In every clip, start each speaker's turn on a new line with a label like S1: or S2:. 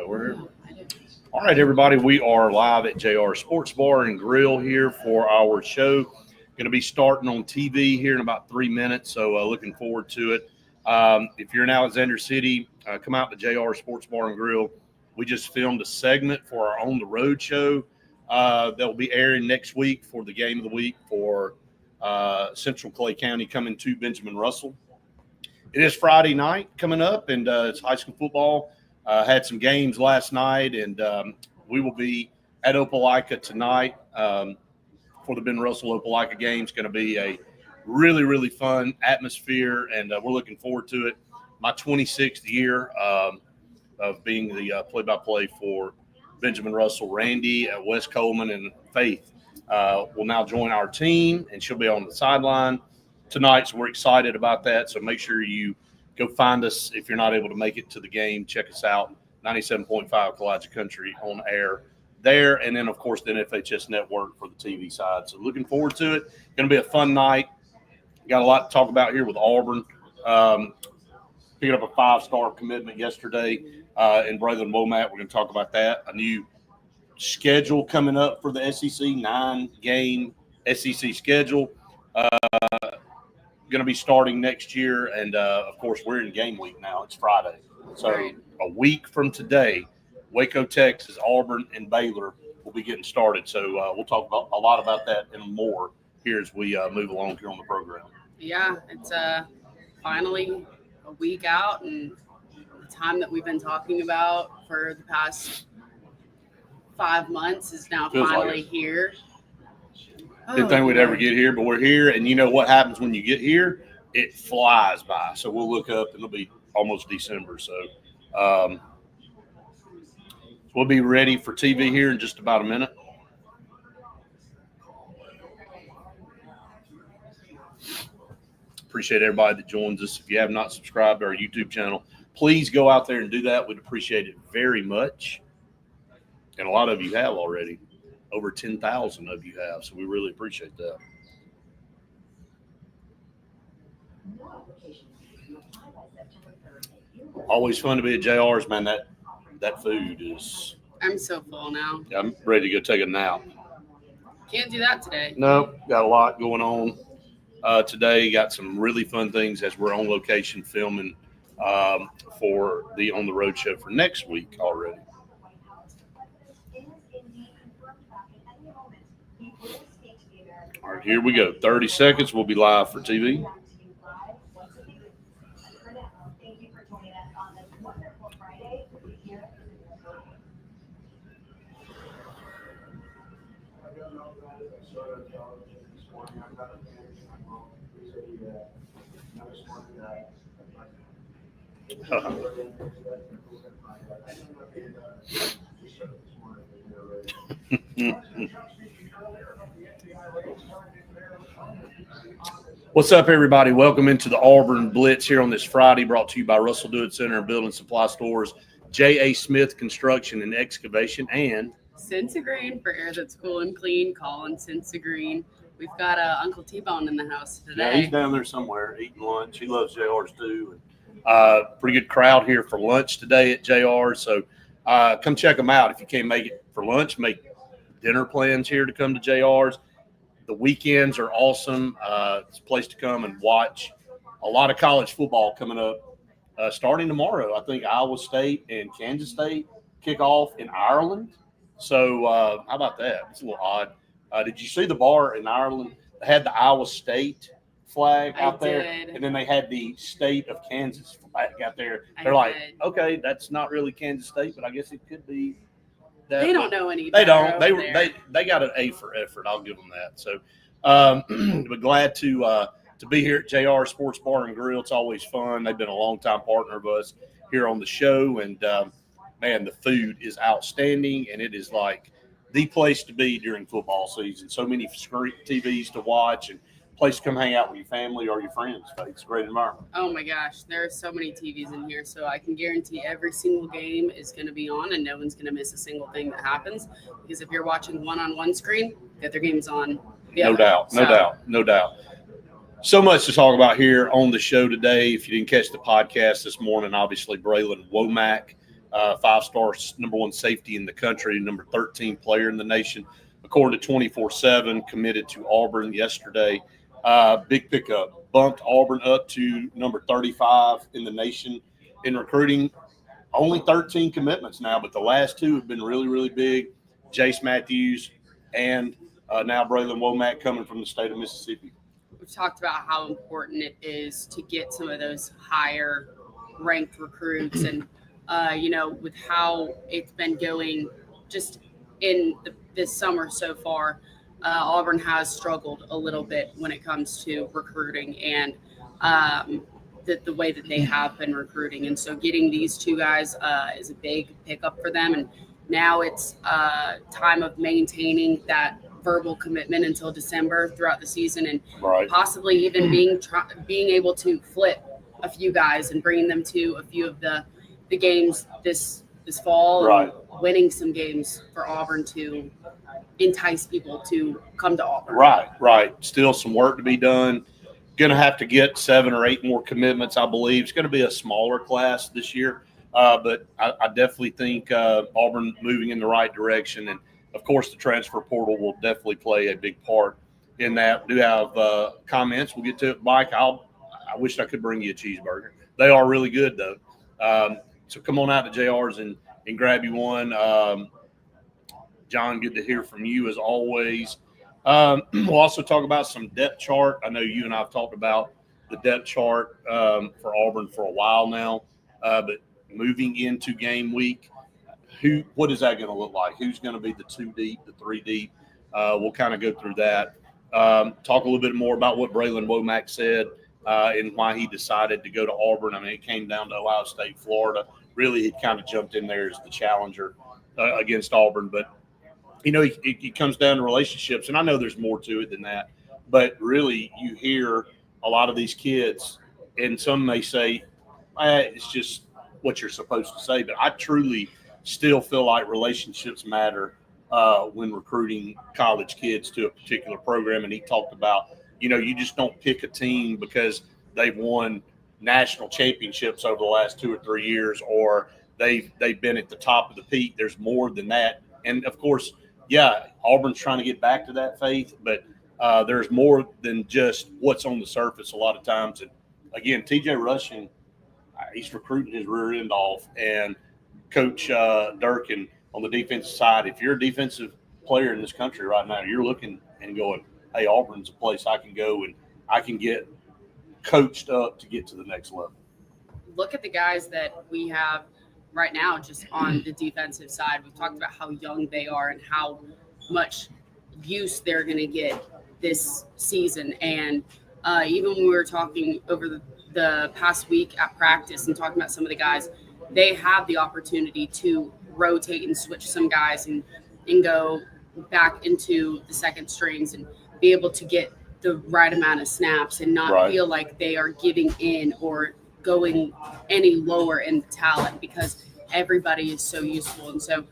S1: We're here. All right, everybody. We are live at JR Sports Bar and Grill here for our show. Going to be starting on TV here in about 3 minutes, so looking forward to it. If you're in Alexander City, come out to JR Sports Bar and Grill. We just filmed a segment for our On the Road show that will be airing next week for the game of the week for Central Clay County coming to Benjamin Russell. It is Friday night coming up, and it's high school football. Had some games last night, and we will be at Opelika tonight for the Ben Russell Opelika game. It's going to be a really, really fun atmosphere, and we're looking forward to it. My 26th year of being the play-by-play for Benjamin Russell. Randy, Wes Coleman, and Faith will now join our team, and she'll be on the sideline tonight, so we're excited about that. So make sure you go find us if you're not able to make it to the game. Check us out, 97.5 Kalijah Country on air there, and then, of course, the NFHS Network for the TV side. So looking forward to it. Going to be a fun night. Got a lot to talk about here with Auburn. Picking up a 5-star commitment yesterday in Braylon Womack. We're going to talk about that. A new schedule coming up for the SEC, 9-game SEC schedule. Going to be starting next year, and of course we're in game week now. It's Friday, so a week from today, Waco, Texas, Auburn, and Baylor will be getting started. So we'll talk about a lot about that and more here as we move along here on the program.
S2: Yeah, it's finally a week out, and the time that we've been talking about for the past 5 months is now finally here.
S1: Didn't think we'd ever get here, but we're here, and you know what happens when you get here? It flies by. So we'll look up, and it'll be almost December. So we'll be ready for TV here in just about a minute. Appreciate everybody that joins us. If you have not subscribed to our YouTube channel, please go out there and do that. We'd appreciate it very much. And a lot of you have already. Over 10,000 of you have, so we really appreciate that. Always fun to be at JR's, man. That food is.
S2: I'm so full now.
S1: I'm ready to go take a nap.
S2: Can't do that today.
S1: Nope, got a lot going on today. Got some really fun things as we're on location filming for the On the Road show for next week already. All right, here we go. 30 seconds. We'll be live for TV. What's up, everybody? Welcome into the Auburn Blitz here on this Friday, brought to you by Russell Do-It Center and Building Supply Stores, J.A. Smith Construction and Excavation, and
S2: Sensagreen for air that's cool and clean. Call in Sensagreen. We've got Uncle T-Bone in the house today.
S1: Yeah, he's down there somewhere eating lunch. He loves JR's too. Pretty good crowd here for lunch today at JR. So come check them out. If you can't make it for lunch, make dinner plans here to come to JR's. The weekends are awesome. It's a place to come and watch a lot of college football coming up. Starting tomorrow, I think Iowa State and Kansas State kick off in Ireland. So how about that? It's a little odd. Did you see the bar in Ireland? They had the Iowa State flag out there, and then they had the state of Kansas flag out there. They're like, okay, that's not really Kansas State, but I guess it could be.
S2: They don't know any.
S1: They don't. They got an A for effort. I'll give them that. So, but glad to be here at JR Sports Bar and Grill. It's always fun. They've been a longtime partner of us here on the show, and man, the food is outstanding, and it is like the place to be during football season. So many screen TVs to watch and place to come hang out with your family or your friends. It's a great environment.
S2: Oh my gosh, there are so many TVs in here, so I can guarantee every single game is going to be on, and no one's going to miss a single thing that happens. Because if you're watching one on one screen, the other game's on.
S1: No doubt. So much to talk about here on the show today. If you didn't catch the podcast this morning, obviously Braylon Womack, 5-star number 1 safety in the country, number 13 player in the nation, according to 24/7, committed to Auburn yesterday. Big pickup, bumped Auburn up to number 35 in the nation in recruiting. Only 13 commitments now, but the last 2 have been really, really big. Jace Matthews and now Braylon Womack coming from the state of Mississippi.
S2: We've talked about how important it is to get some of those higher ranked recruits. And, with how it's been going just in this summer so far, Auburn has struggled a little bit when it comes to recruiting and the way that they have been recruiting. And so getting these 2 guys is a big pickup for them. And now it's time of maintaining that verbal commitment until December throughout the season, and possibly even being able to flip a few guys and bringing them to a few of the games this fall, and winning some games for Auburn to entice people to come to Auburn.
S1: Right. Still some work to be done. Going to have to get 7 or 8 more commitments, I believe. It's going to be a smaller class this year, but I definitely think Auburn moving in the right direction. And, of course, the transfer portal will definitely play a big part in that. We do have comments. We'll get to it. Mike, I wish I could bring you a cheeseburger. They are really good, though. So come on out to JR's and grab you one. John, good to hear from you as always. We'll also talk about some depth chart. I know you and I have talked about the depth chart for Auburn for a while now, but moving into game week, what is that going to look like? Who's going to be the 2 deep, the 3 deep? We'll kind of go through that. Talk a little bit more about what Braylon Womack said and why he decided to go to Auburn. I mean, it came down to Ohio State, Florida. Really, he kind of jumped in there as the challenger against Auburn. But, it comes down to relationships. And I know there's more to it than that. But really, you hear a lot of these kids, and some may say, it's just what you're supposed to say. But I truly still feel like relationships matter when recruiting college kids to a particular program. And he talked about, you just don't pick a team because they've won national championships over the last 2 or 3 years, or they've been at the top of the peak. There's more than that. And, of course, Auburn's trying to get back to that faith, but there's more than just what's on the surface a lot of times. And, again, TJ Rushing, he's recruiting his rear end off. And Coach Durkin on the defensive side, if you're a defensive player in this country right now, you're looking and going, hey, Auburn's a place I can go and I can get coached up to get to the next level.
S2: Look at the guys that we have right now just on the defensive side. We've talked about how young they are and how much use they're going to get this season. And even when we were talking over the past week at practice and talking about some of the guys, they have the opportunity to rotate and switch some guys and go back into the second strings and be able to get the right amount of snaps and not feel like they are giving in or going any lower in the talent, because everybody is so useful. And so,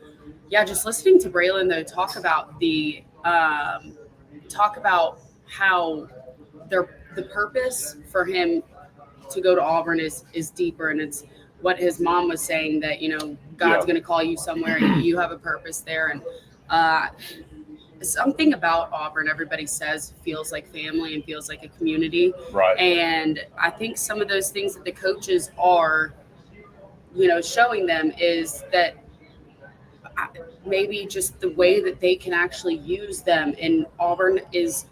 S2: just listening to Braylon though talk about how the purpose for him to go to Auburn is deeper, and it's what his mom was saying, that God's going to call you somewhere and you have a purpose there. And something about Auburn, everybody says, feels like family and feels like a community.
S1: Right.
S2: And I think some of those things that the coaches are, showing them is that maybe just the way that they can actually use them. And Auburn is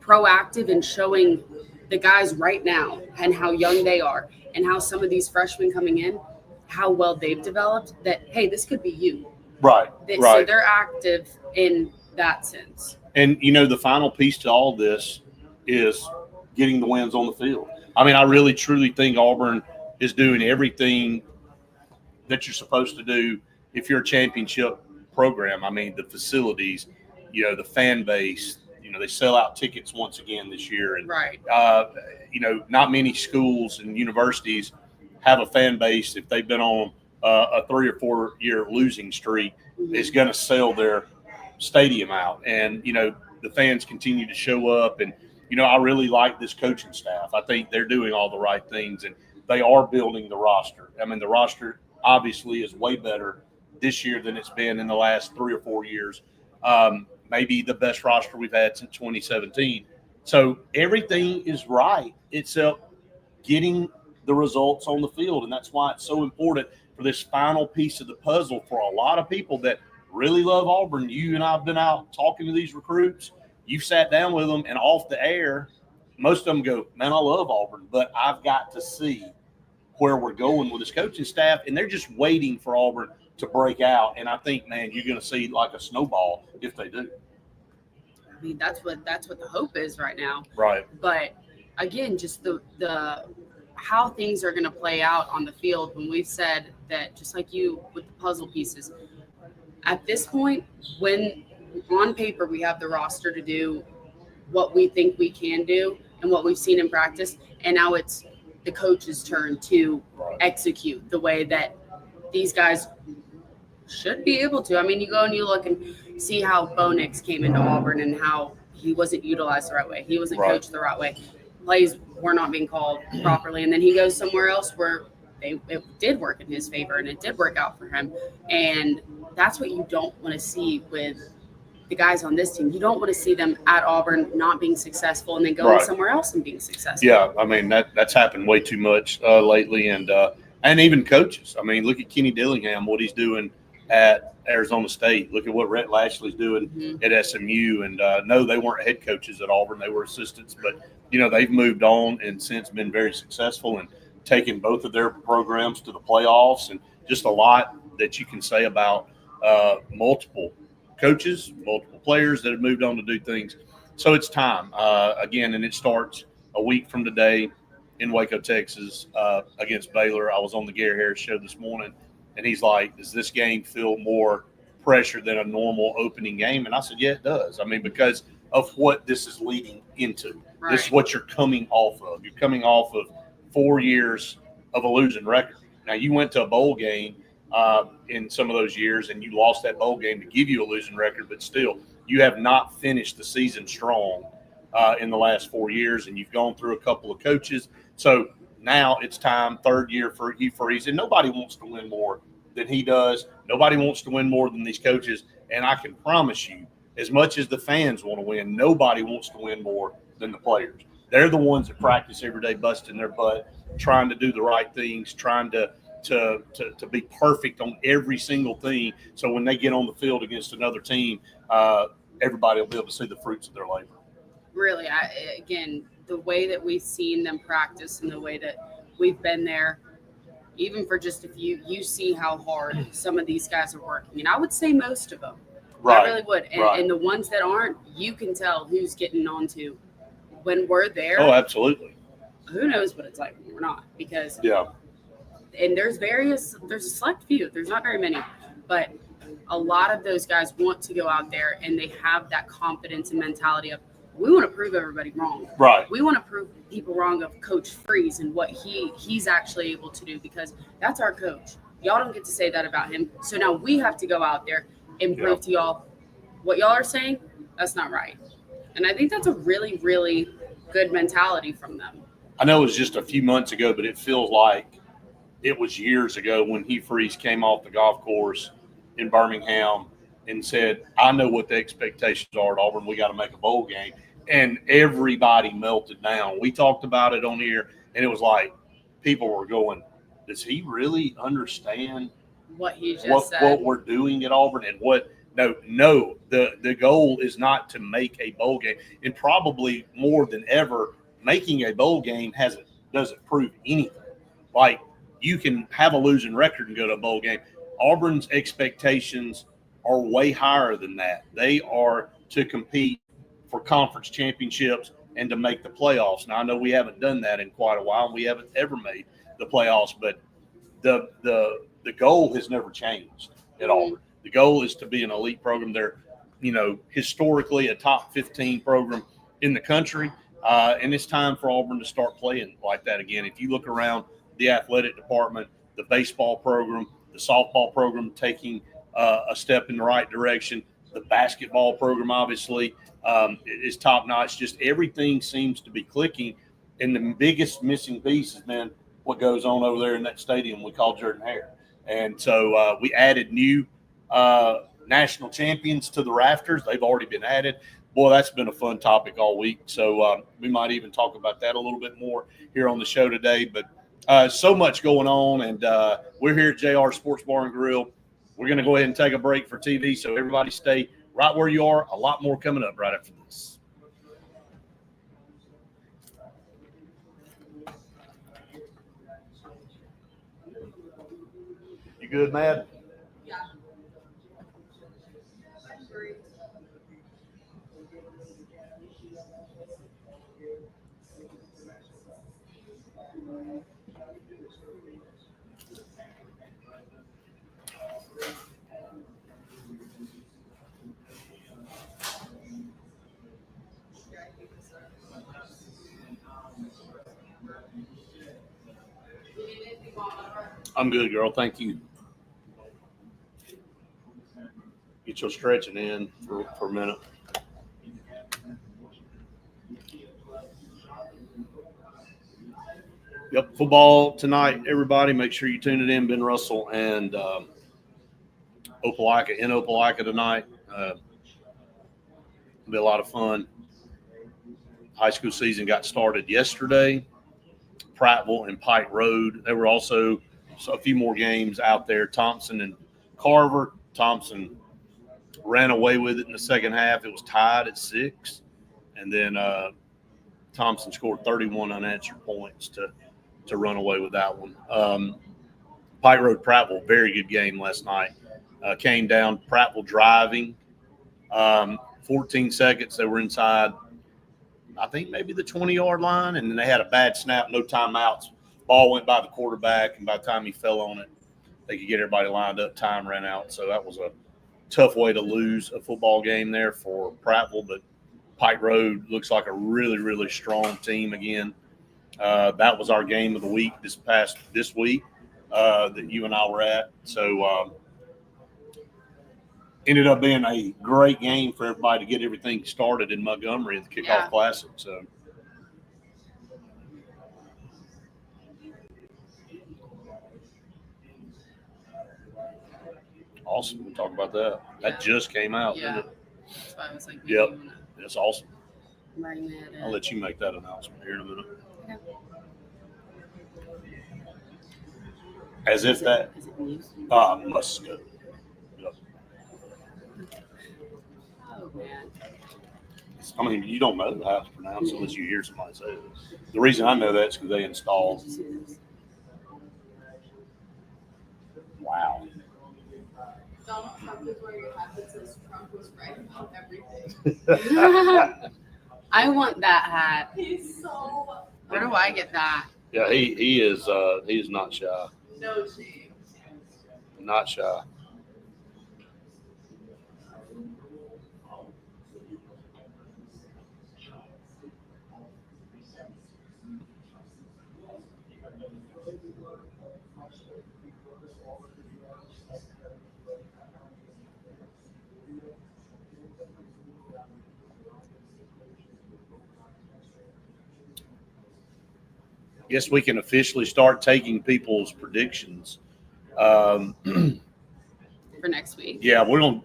S2: proactive in showing the guys right now and how young they are and how some of these freshmen coming in, how well they've developed, that, hey, this could be you.
S1: Right.
S2: So they're active in that sense.
S1: And, the final piece to all this is getting the wins on the field. I mean, I really, truly think Auburn is doing everything that you're supposed to do if you're a championship program. I mean, the facilities, the fan base, they sell out tickets once again this year. And, not many schools and universities have a fan base, if they've been on a 3 or 4 year losing streak, is going to sell their stadium out. And, the fans continue to show up. And I really like this coaching staff. I think they're doing all the right things, and they are building the roster. I mean, the roster obviously is way better this year than it's been in the last 3 or 4 years. Maybe the best roster we've had since 2017. So everything is right except getting the results on the field, and that's why it's so important for this final piece of the puzzle for a lot of people that really love Auburn. You and I have been out talking to these recruits. You've sat down with them, and off the air, most of them go, man, I love Auburn, but I've got to see where we're going with this coaching staff, and they're just waiting for Auburn to break out. And I think, man, you're going to see like a snowball if they do.
S2: I mean, that's what the hope is right now.
S1: Right.
S2: But again, just the how things are going to play out on the field, when we've said that, just like you with the puzzle pieces, at this point, when on paper we have the roster to do what we think we can do and what we've seen in practice, and now it's the coach's turn to execute the way that these guys should be able to. I mean, you go and you look and see how Bo Nix came into Auburn and how he wasn't utilized the right way. He wasn't coached the right way. Plays were not being called properly. And then he goes somewhere else where it did work in his favor and it did work out for him. And that's what you don't want to see with the guys on this team. You don't want to see them at Auburn not being successful and then going somewhere else and being successful.
S1: Yeah, I mean, that's happened way too much lately. And even coaches. I mean, look at Kenny Dillingham, what he's doing at Arizona State. Look at what Rhett Lashley's doing at SMU. And no, they weren't head coaches at Auburn. They were assistants. But, they've moved on and since been very successful and taken both of their programs to the playoffs. And just a lot that you can say about multiple coaches, multiple players that have moved on to do things. So it's time again, and it starts a week from today in Waco, Texas, against Baylor. I was on the Gary Harris show this morning, and he's like, does this game feel more pressure than a normal opening game? And I said, yeah, it does. I mean, because of what this is leading into. Right. This is what you're coming off of. You're coming off of 4 years of a losing record. Now, you went to a bowl game in some of those years, and you lost that bowl game to give you a losing record, but still, you have not finished the season strong in the last 4 years, and you've gone through a couple of coaches. So now it's time, third year for Hugh Freeze, and nobody wants to win more than he does. Nobody wants to win more than these coaches, and I can promise you, as much as the fans want to win, nobody wants to win more than the players. They're the ones that practice every day, busting their butt, trying to do the right things, trying to be perfect on every single thing. So when they get on the field against another team, everybody will be able to see the fruits of their labor.
S2: Really, again, the way that we've seen them practice and the way that we've been there, even for just a few, you see how hard some of these guys are working. And I would say most of them.
S1: Right.
S2: I really would. And the ones that aren't, you can tell who's getting on to. When we're there.
S1: Oh, absolutely.
S2: Who knows what it's like when we're not? Because and there's a select few. There's not very many, but a lot of those guys want to go out there and they have that confidence and mentality of, we want to prove everybody wrong.
S1: Right.
S2: We want to prove people wrong of Coach Freeze and what he's actually able to do, because that's our coach. Y'all don't get to say that about him. So now we have to go out there and prove to y'all what y'all are saying, that's not right. And I think that's a really, really good mentality from them.
S1: I know it was just a few months ago, but it feels like it was years ago when Hugh Freeze came off the golf course in Birmingham and said, I know what the expectations are at Auburn. We got to make a bowl game. And everybody melted down. We talked about it on here, and it was like people were going, does he really understand
S2: what he just said?
S1: What we're doing at Auburn and what – No, the goal is not to make a bowl game. And probably more than ever, making a bowl game doesn't prove anything. Like, you can have a losing record and go to a bowl game. Auburn's expectations are way higher than that. They are to compete for conference championships and to make the playoffs. Now, I know we haven't done that in quite a while, and we haven't ever made the playoffs, but the goal has never changed at Auburn. The goal is to be an elite program. They're, historically a top 15 program in the country, and it's time for Auburn to start playing like that again. If you look around the athletic department, the baseball program, the softball program taking a step in the right direction, The basketball program, obviously, is top notch. Just everything seems to be clicking. And the biggest missing piece has been what goes on over there in that stadium we call Jordan-Hare. And so we added new national champions to the rafters. They've already been added. Boy, that's been a fun topic all week. So we might even talk about that a little bit more here on the show today. But so much going on, and we're here at JR Sports Bar and Grill. We're going to go ahead and take a break for TV, so everybody stay right where you are. A lot more coming up right after this. You good, Matt?
S2: Yeah.
S1: I'm good, girl. Thank you. Get your stretching in for a minute. Yep, football tonight, everybody. Make sure you tune it in. Ben Russell and Opelika in Opelika tonight. It'll be a lot of fun. High school season got started yesterday. Prattville and Pike Road. There were also a few more games out there. Thompson and Carver. Thompson ran away with it in the second half. It was tied at 6. And then Thompson scored 31 unanswered points to run away with that one. Pike Road Prattville, very good game last night. Came down, Prattville driving. 14 seconds, they were inside, I think maybe the 20-yard line, and then they had a bad snap, no timeouts. Ball went by the quarterback, and by the time he fell on it, they could get everybody lined up. Time ran out. So that was a tough way to lose a football game there for Prattville, but Pike Road looks like a really, really strong team again. That was our game of the week this week that you and I were at. So ended up being a great game for everybody to get everything started in Montgomery at the Kickoff Classic. So awesome. We'll talk about that. That just came out.
S2: Yeah.
S1: Didn't it?
S2: That's why I was like,
S1: Yep. That's awesome.
S2: Bring that in.
S1: I'll let you make that announcement here in a minute.
S2: Okay.
S1: As if that
S2: Is it news?
S1: must go. Yep.
S2: Oh, man.
S1: I mean, you don't know how to pronounce it unless you hear somebody say it. The reason I know that is because they installed.
S2: Did you see this?
S1: Wow.
S3: Donald Trump is wearing a hat that says Trump was right about everything.
S2: I want that hat.
S3: He's so
S2: Where do I get that?
S1: Yeah, he is not shy.
S3: no shame.
S1: Not shy. Guess we can officially start taking people's predictions.
S2: For next week.
S1: Yeah, it'll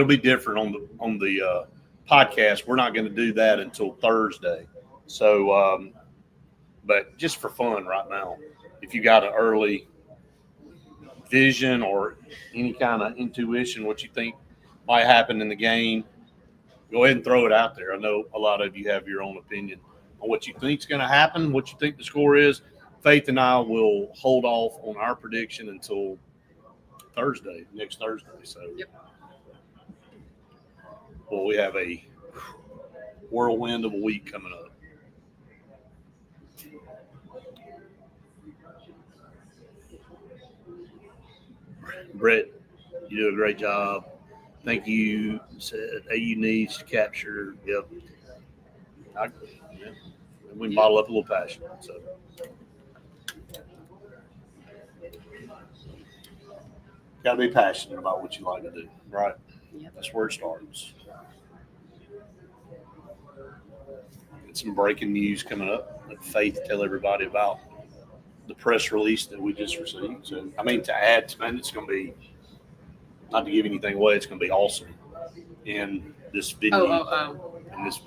S1: be different on the podcast. We're not going to do that until Thursday. So, but just for fun right now, if you got an early vision or any kind of intuition, what you think might happen in the game, go ahead and throw it out there. I know a lot of you have your own opinion on what you think is going to happen, what you think the score is. Faith and I will hold off on our prediction until next Thursday. So,
S2: Yep.
S1: Well, we have a whirlwind of a week coming up. Brett, you do a great job. Thank you. Said AU needs to capture. Yep. We can bottle up a little passion. So. Got to be passionate about what you like to do, right?
S2: Yep.
S1: That's where it starts. Get some breaking news coming up. Let Faith tell everybody about the press release that we just received. So, I mean, to add, man, it's going to be, not to give anything away, it's going to be awesome in this venue.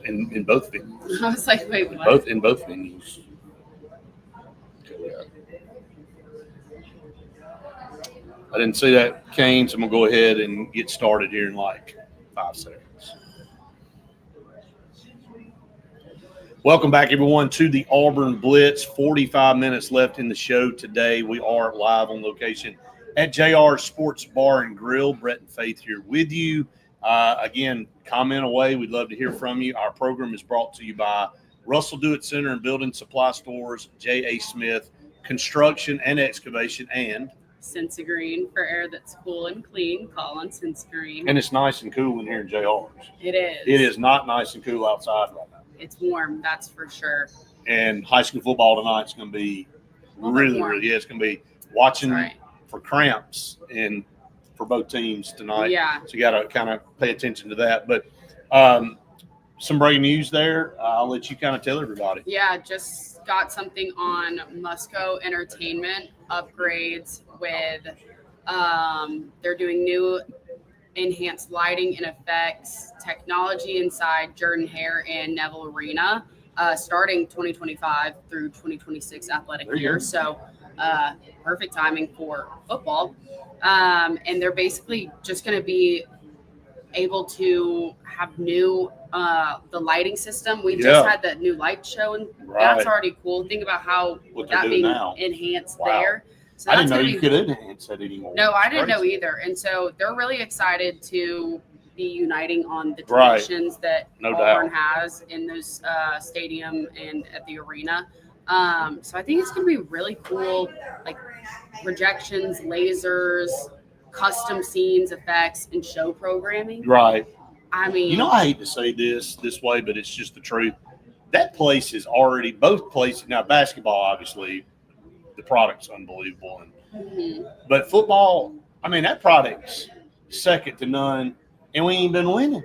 S1: In both venues.
S2: I was like, wait, what?
S1: In both venues. I didn't see that, Kane, so I'm going to go ahead and get started here in like 5 seconds. Welcome back, everyone, to the Auburn Blitz. 45 minutes left in the show today. We are live on location at JR Sports Bar and Grill. Brett and Faith here with you. Again, comment away. We'd love to hear from you. Our program is brought to you by Russell Do It Center and Building Supply Stores, J.A. Smith Construction and Excavation, and
S2: Sensagreen for air that's cool and clean. Call on Sensagreen.
S1: And it's nice and cool in here in JR's.
S2: It is.
S1: It is not nice and cool outside right now.
S2: It's warm, that's for sure.
S1: And high school football tonight is going to be really, it's going to be watching for cramps and for both teams tonight.
S2: Yeah.
S1: So you got to kind of pay attention to that. But some breaking news there. I'll let you kind of tell everybody.
S2: Yeah, just got something on Musco Entertainment upgrades with they're doing new enhanced lighting and effects technology inside Jordan Hare and Neville Arena starting 2025 through 2026 athletic year. So perfect timing for football. And they're basically just going to be able to have new the lighting system. We just had that new light show, and that's already cool. Think about how that being enhanced there. So
S1: I didn't know you could enhance that anymore.
S2: No, I didn't know either. And so they're really excited to be uniting on the traditions that Auburn has in those stadium and at the arena. So I think it's going to be really cool, like projections, lasers, custom scenes, effects, and show programming.
S1: Right.
S2: I mean,
S1: I hate to say this way, but it's just the truth. That place is already, both places, now basketball, obviously, the product's unbelievable. But football, I mean, that product's second to none, and we ain't been winning.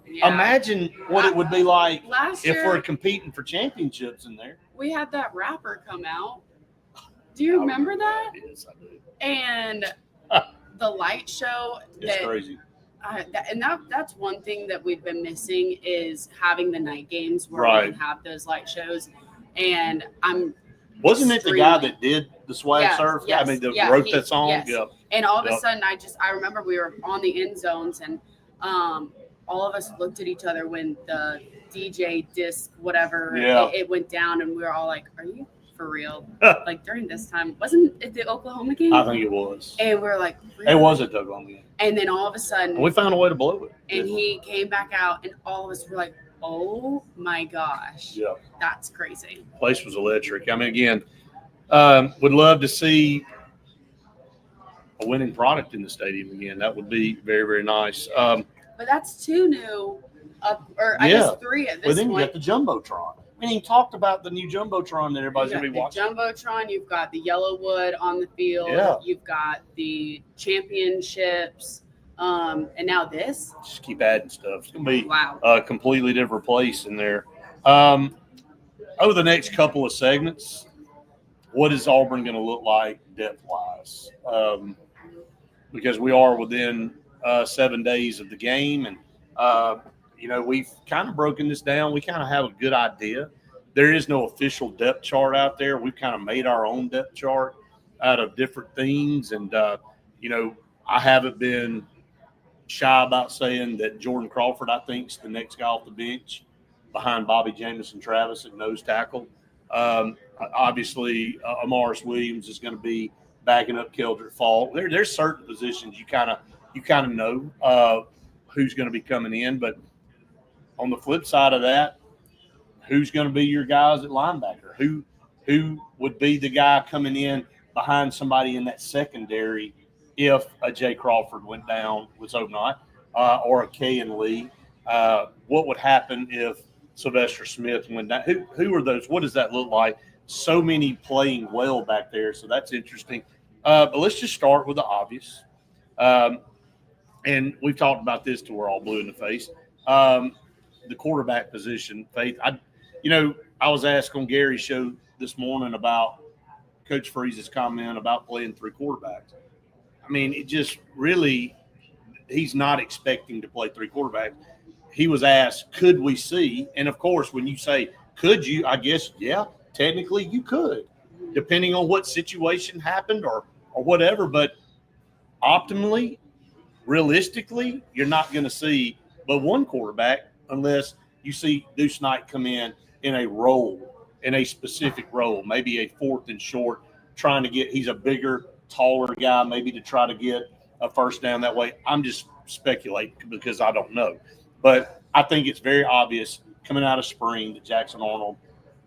S1: Yeah. Imagine what it would be like if we're competing for championships in there.
S2: We had that rapper come out. Do you remember that?
S1: Yes, I do.
S2: And the light show.
S1: It's crazy.
S2: That's one thing that we've been missing is having the night games where we can have those light shows. And
S1: wasn't it the guy that did the swag surf?
S2: Yes,
S1: I mean, that wrote that song.
S2: Yes.
S1: Yep.
S2: And all of a sudden, I remember we were on the end zones, and all of us looked at each other when the DJ disc whatever it went down, and we were all like, "Are you for real?" Like during this time, wasn't it the Oklahoma game?
S1: I think it was.
S2: And we were like, really?
S1: It was at the Oklahoma game.
S2: And then all of a sudden,
S1: we found a way to blow it.
S2: And he came back out, and all of us were like, "Oh my gosh, that's crazy!"
S1: The place was electric. I mean, again, would love to see a winning product in the stadium again. That would be very, very nice.
S2: But that's two new, I guess 3 at this point.
S1: Well, then you got the Jumbotron. We ain't talked about the new Jumbotron that everybody's going to be watching.
S2: Jumbotron, you've got the Yellowwood on the field. You've got the championships. And now this.
S1: Just keep adding stuff. It's going to be a completely different place in there. Over the next couple of segments, what is Auburn going to look like depth-wise? Because we are within 7 days of the game, and we've kind of broken this down. We kind of have a good idea. There is no official depth chart out there. We've kind of made our own depth chart out of different things, and I haven't been shy about saying that Jordan Crawford, I think, is the next guy off the bench behind Bobby Jamison Travis at nose tackle. Obviously, Amaris Williams is going to be backing up Keldrick Fall. There's certain positions you kind of know who's going to be coming in, but on the flip side of that, who's going to be your guys at linebacker? Who would be the guy coming in behind somebody in that secondary if a Jay Crawford went down, let's hope not, or a Kayan Lee? What would happen if Sylvester Smith went down? Who are those? What does that look like? So many playing well back there, so that's interesting. But let's just start with the obvious. and we've talked about this till we're all blue in the face. The quarterback position, Faith. I was asked on Gary's show this morning about Coach Freeze's comment about playing 3 quarterbacks. I mean, it just really, he's not expecting to play 3 quarterbacks. He was asked, could we see? And of course, when you say, could you, I guess, yeah, technically you could, depending on what situation happened or whatever. But optimally, realistically, you're not going to see but one quarterback unless you see Deuce Knight come in a role, in a specific role, maybe a 4th and short, trying to get – he's a bigger, taller guy, maybe to try to get a first down that way. I'm just speculating because I don't know. But I think it's very obvious coming out of spring that Jackson Arnold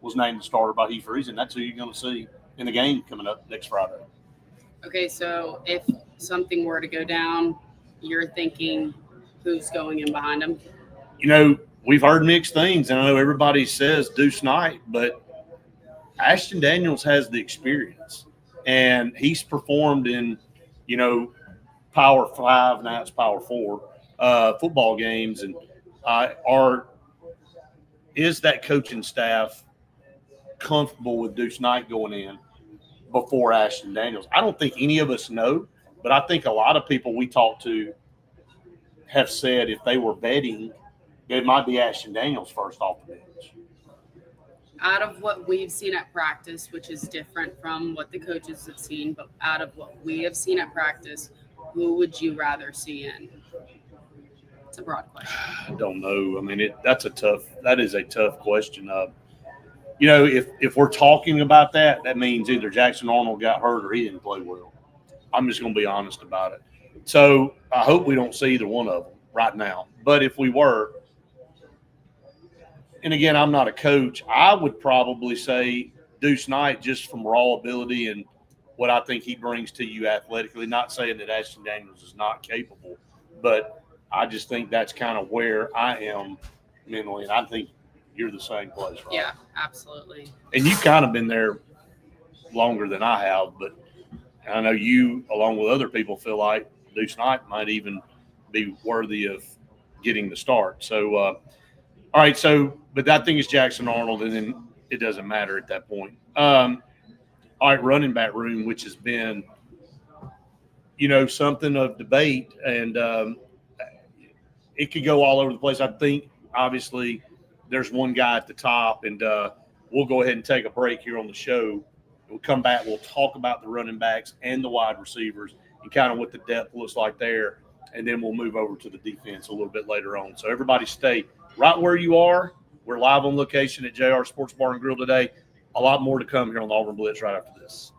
S1: was named the starter by Hugh Freeze, and that's who you're going to see in the game coming up next Friday.
S2: Okay, so if something were to go down, you're thinking who's going in behind him?
S1: We've heard mixed things, and I know everybody says Deuce Knight, but Ashton Daniels has the experience, and he's performed in, Power 5, now it's Power 4 football games, and is that coaching staff comfortable with Deuce Knight going in before Ashton Daniels? I don't think any of us know, but I think a lot of people we talk to have said if they were betting, it might be Ashton Daniels first off the bench.
S2: Out of what we've seen at practice, which is different from what the coaches have seen, but out of what we have seen at practice, who would you rather see in? It's a broad question.
S1: I don't know. I mean, that is a tough question. If we're talking about that, that means either Jackson Arnold got hurt or he didn't play well. I'm just going to be honest about it. So I hope we don't see either one of them right now. But if we were, and again, I'm not a coach, I would probably say Deuce Knight just from raw ability and what I think he brings to you athletically. Not saying that Ashton Daniels is not capable, but I just think that's kind of where I am mentally, and I think you're the same place, right?
S2: Yeah, absolutely.
S1: And you've kind of been there longer than I have, but I know you, along with other people, feel like Deuce Knight might even be worthy of getting the start. So, all right, but that thing is Jackson Arnold, and then it doesn't matter at that point. All right, running back room, which has been, something of debate, and it could go all over the place. I think, obviously, there's one guy at the top, and we'll go ahead and take a break here on the show. We'll come back. We'll talk about the running backs and the wide receivers and kind of what the depth looks like there, and then we'll move over to the defense a little bit later on. So everybody stay right where you are. We're live on location at JR Sports Bar and Grill today. A lot more to come here on the Auburn Blitz right after this.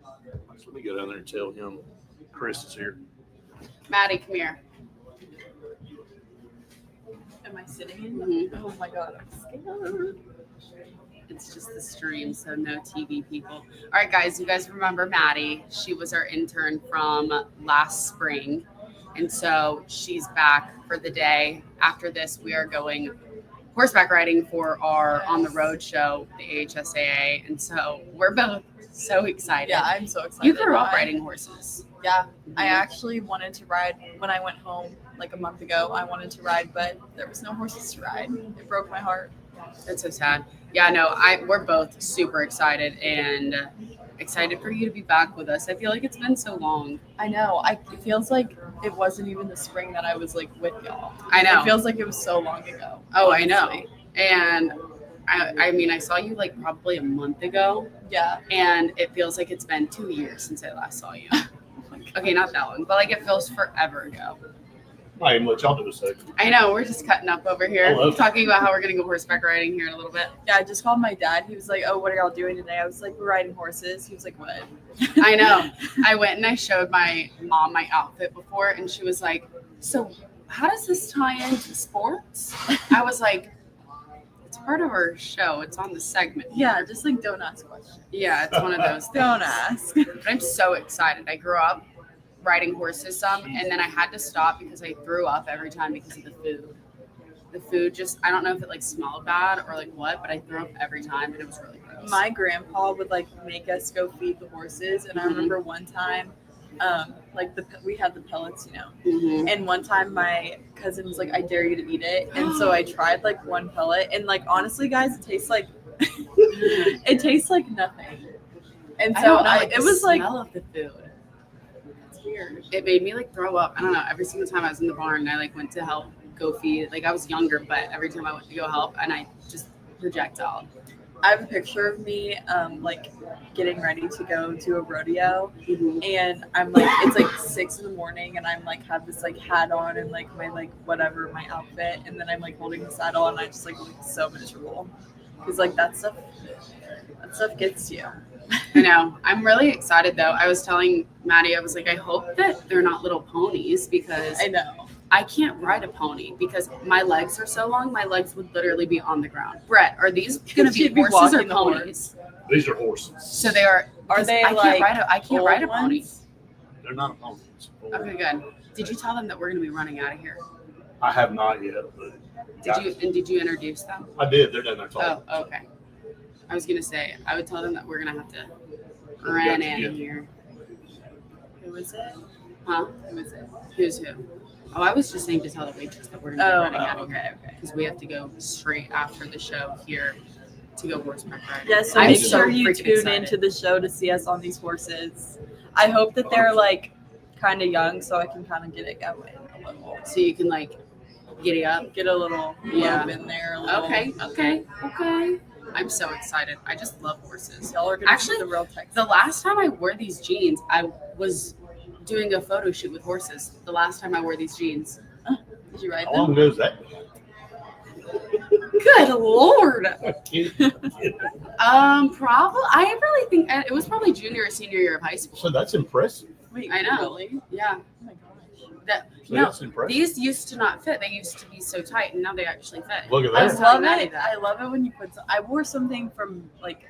S1: Let me go down there and tell him Chris is here.
S2: Maddie, come here.
S3: Am I sitting in?
S2: Mhm.
S3: Oh my God, I'm scared.
S2: It's just the stream, so no TV people. All right, guys, you guys remember Maddie. She was our intern from last spring. And so she's back for the day. After this, we are going horseback riding for our On the Road show, the AHSAA. And so we're both so excited.
S3: Yeah, I'm so excited.
S2: You grew up riding horses.
S3: Yeah, I actually wanted to ride when I went home like a month ago. I wanted to ride, but there was no horses to ride. It broke my heart.
S2: That's so sad. Yeah, no, we're both super excited and excited for you to be back with us. I feel like it's been so long.
S3: I know. It feels like it wasn't even the spring that I was like with y'all.
S2: I know.
S3: It feels like it was so long ago.
S2: Oh,
S3: honestly.
S2: I know. And I mean, I saw you like probably a month ago,
S3: Yeah.
S2: and it feels like it's been 2 years since I last saw you. Okay, not that long, but like it feels forever ago.
S1: I ain't let y'all do a second.
S2: I know, we're just cutting up over here,
S1: Hello.
S2: talking about how we're going to go horseback riding here in a little bit.
S3: Yeah, I just called my dad. He was like, "Oh, what are y'all doing today?" I was like, "We're riding horses." He was like, "What?"
S2: I know. I went and I showed my mom my outfit before, and she was like, "So how does this tie into sports?" I was like, "It's part of our show. It's on the segment."
S3: Yeah, just like don't ask questions.
S2: Yeah, it's one of those things.
S3: Don't ask.
S2: But I'm so excited. I grew up riding horses some, and then I had to stop because I threw up every time because of the food. The food just, I don't know if it like smelled bad or like what, but I threw up every time, and it was really gross.
S3: My grandpa would like make us go feed the horses, and I
S2: Mhm.
S3: remember one time like we had the pellets,
S2: Mhm.
S3: And one time my cousin was like, "I dare you to eat it," and so I tried like one pellet, and like honestly, guys, it tastes like it tastes like nothing. And
S2: I
S3: so
S2: don't know, like,
S3: it
S2: the
S3: was like
S2: smell of the food.
S3: it's weird.
S2: It made me like throw up. I don't know. Every single time I was in the barn, I like went to help go feed. Like I was younger, but every time I went to go help, and I just projectile.
S3: I have a picture of me like getting ready to go to a rodeo, and I'm like, it's like 6 a.m, and I'm like have this like hat on and like my like whatever my outfit, and then I'm like holding the saddle, and I just like look so miserable because like that stuff gets you.
S2: I know. I'm really excited though. I was telling Maddie, I was like, I hope that they're not little ponies because
S3: I know.
S2: I can't ride a pony because my legs are so long. My legs would literally be on the ground. Brett, are these going to be
S3: She'd be
S2: horses or
S3: walking the
S2: ponies?
S1: These are horses.
S2: So they are.
S3: Are they
S2: I
S3: like
S2: can't ride a pony.
S3: ones?
S1: They're not ponies.
S2: Okay, good. Did you tell them that we're going to be running out of here?
S1: I have not yet, but
S2: Did you introduce them?
S1: I did. They're down there talking.
S2: Oh, okay. I was going to say I would tell them that we're going to have to run in here.
S3: Who is it?
S2: Huh?
S3: Who is it?
S2: Who's who? Oh, I was just saying to tell the waitress that we're going to be running out of here
S3: okay.
S2: because we have to go straight after the show here to go horseback riding.
S3: Yeah, so
S2: I'm
S3: make
S2: so
S3: sure you
S2: freaking
S3: tune
S2: excited.
S3: into the show to see us on these horses. I hope that they're like kind of young, so I can kind of get it going a little.
S2: So you can like giddy up.
S3: Get a little
S2: Yeah.
S3: lobe in there. A little.
S2: Okay. I'm so excited. I just love horses.
S3: Y'all are gonna
S2: Actually,
S3: see the real Texas.
S2: The last time I wore these jeans, I was doing a photo shoot with horses. The last time I wore these jeans.
S3: Did you ride
S1: How long
S3: them?
S1: ago is that?
S2: Good Lord. Probably. I really think it was probably junior or senior year of high school.
S1: So that's impressive.
S3: Wait,
S2: I know.
S3: Really?
S2: Yeah.
S3: Oh my gosh.
S2: That
S1: So
S2: no.
S1: that's impressive.
S2: These used to not fit. They used to be so tight, and now they actually fit.
S1: Look at
S2: I was
S1: that.
S2: telling
S3: love
S2: Maddie
S3: it.
S2: that.
S3: I love it when you put. I wore something from like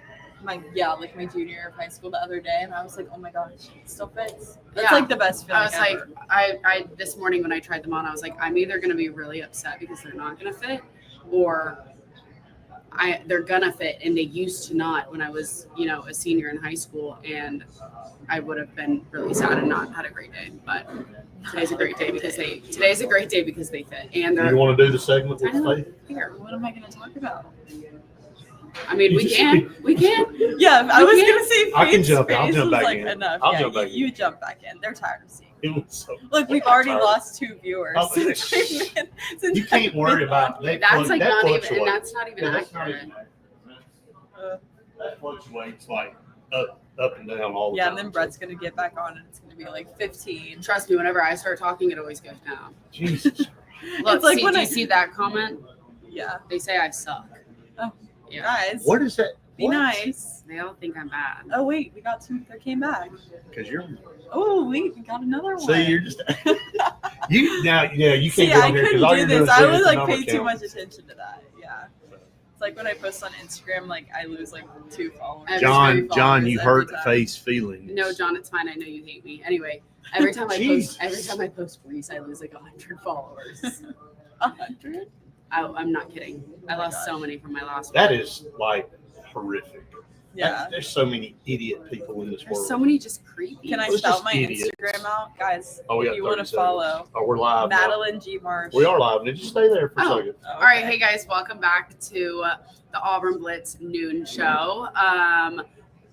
S3: my junior year of high school the other day, and I was like, oh my gosh, it still fits. That's
S2: Yeah.
S3: like the best feeling
S2: I was like,
S3: ever.
S2: I this morning when I tried them on, I was like, I'm either gonna be really upset because they're not gonna fit, or they're gonna fit, and they used to not when I was, a senior in high school, and I would have been really sad and not had a great day. But today's a great day because they fit, and
S1: Do
S2: they're
S1: you want to do the segment
S2: I
S1: with
S2: know.
S1: Faith?
S2: here.
S3: What am I going to talk about?
S2: I mean, we can.
S3: Yeah, I was
S2: We
S3: going to say.
S1: I can
S3: Faith's
S1: jump in. I'll
S3: face
S1: jump
S3: was
S1: back
S3: like
S1: in.
S3: Enough.
S1: I'll
S3: Yeah,
S1: jump back in.
S3: You jump back in. They're tired of seeing.
S1: It was so.
S3: Look, we've
S1: I'm
S3: already
S1: tired.
S3: lost 2 viewers.
S1: Oh,
S3: since we've been- since
S1: You can't
S3: I've
S1: worry
S3: been
S1: about
S3: on.
S1: that.
S2: That's like
S1: that
S2: not even,
S1: fluctuates.
S2: and that's not even
S1: Yeah, that's not
S2: accurate.
S1: even that fluctuates like up and down all the
S3: Yeah,
S1: time.
S3: and then Brett's going to get back on, and it's going to be like 15.
S2: Trust me, whenever I start talking, it always goes down.
S1: Jesus.
S2: Look,
S3: like
S2: see,
S3: when
S2: do
S3: I-
S2: you see that comment?
S3: Yeah,
S2: They say I suck.
S3: Oh.
S2: Yeah.
S3: guys,
S1: What is that?
S3: be nice.
S2: They all think I'm bad.
S3: Oh wait, we got 2 that came back.
S1: Because you're.
S3: Oh wait, we got another one.
S1: See, you're just. You now, yeah, you
S3: See,
S1: can't get
S3: I
S1: on here
S3: couldn't
S1: because all
S3: do
S1: you're doing
S3: this.
S1: is
S3: I
S1: looking
S3: would
S1: at the
S3: like
S1: number
S3: pay too
S1: count.
S3: much attention to that. Yeah. It's like when I post on Instagram, like I lose like 2 followers.
S2: Every
S1: John,
S3: 3
S1: John,
S3: followers
S1: you
S3: every
S1: hurt
S3: time.
S1: Faith's feelings.
S2: No, John, it's fine. I know you hate me. Anyway, every time
S1: Jesus.
S2: I post Reese, I lose like 100 followers.
S3: 100?
S2: I'm not kidding. I
S3: Oh my
S2: lost so
S3: gosh.
S2: many from my last
S1: That
S2: one.
S1: is like horrific.
S3: Yeah.
S1: There's so many idiot people in this
S2: There's
S1: world.
S2: so many just creepy.
S3: Can I
S1: Let's
S3: shout
S1: just
S3: my
S1: idiots.
S3: Instagram out, guys?
S1: Oh, we
S3: if
S1: got
S3: you want
S1: 30
S3: to
S1: seconds.
S3: follow
S1: Oh, we're live. now.
S3: Madeline G. Marsh.
S1: We are live. Did you stay there for a
S2: Oh.
S1: second?
S3: Oh,
S2: All right,
S3: okay.
S2: hey guys, welcome back to the Auburn Blitz noon show.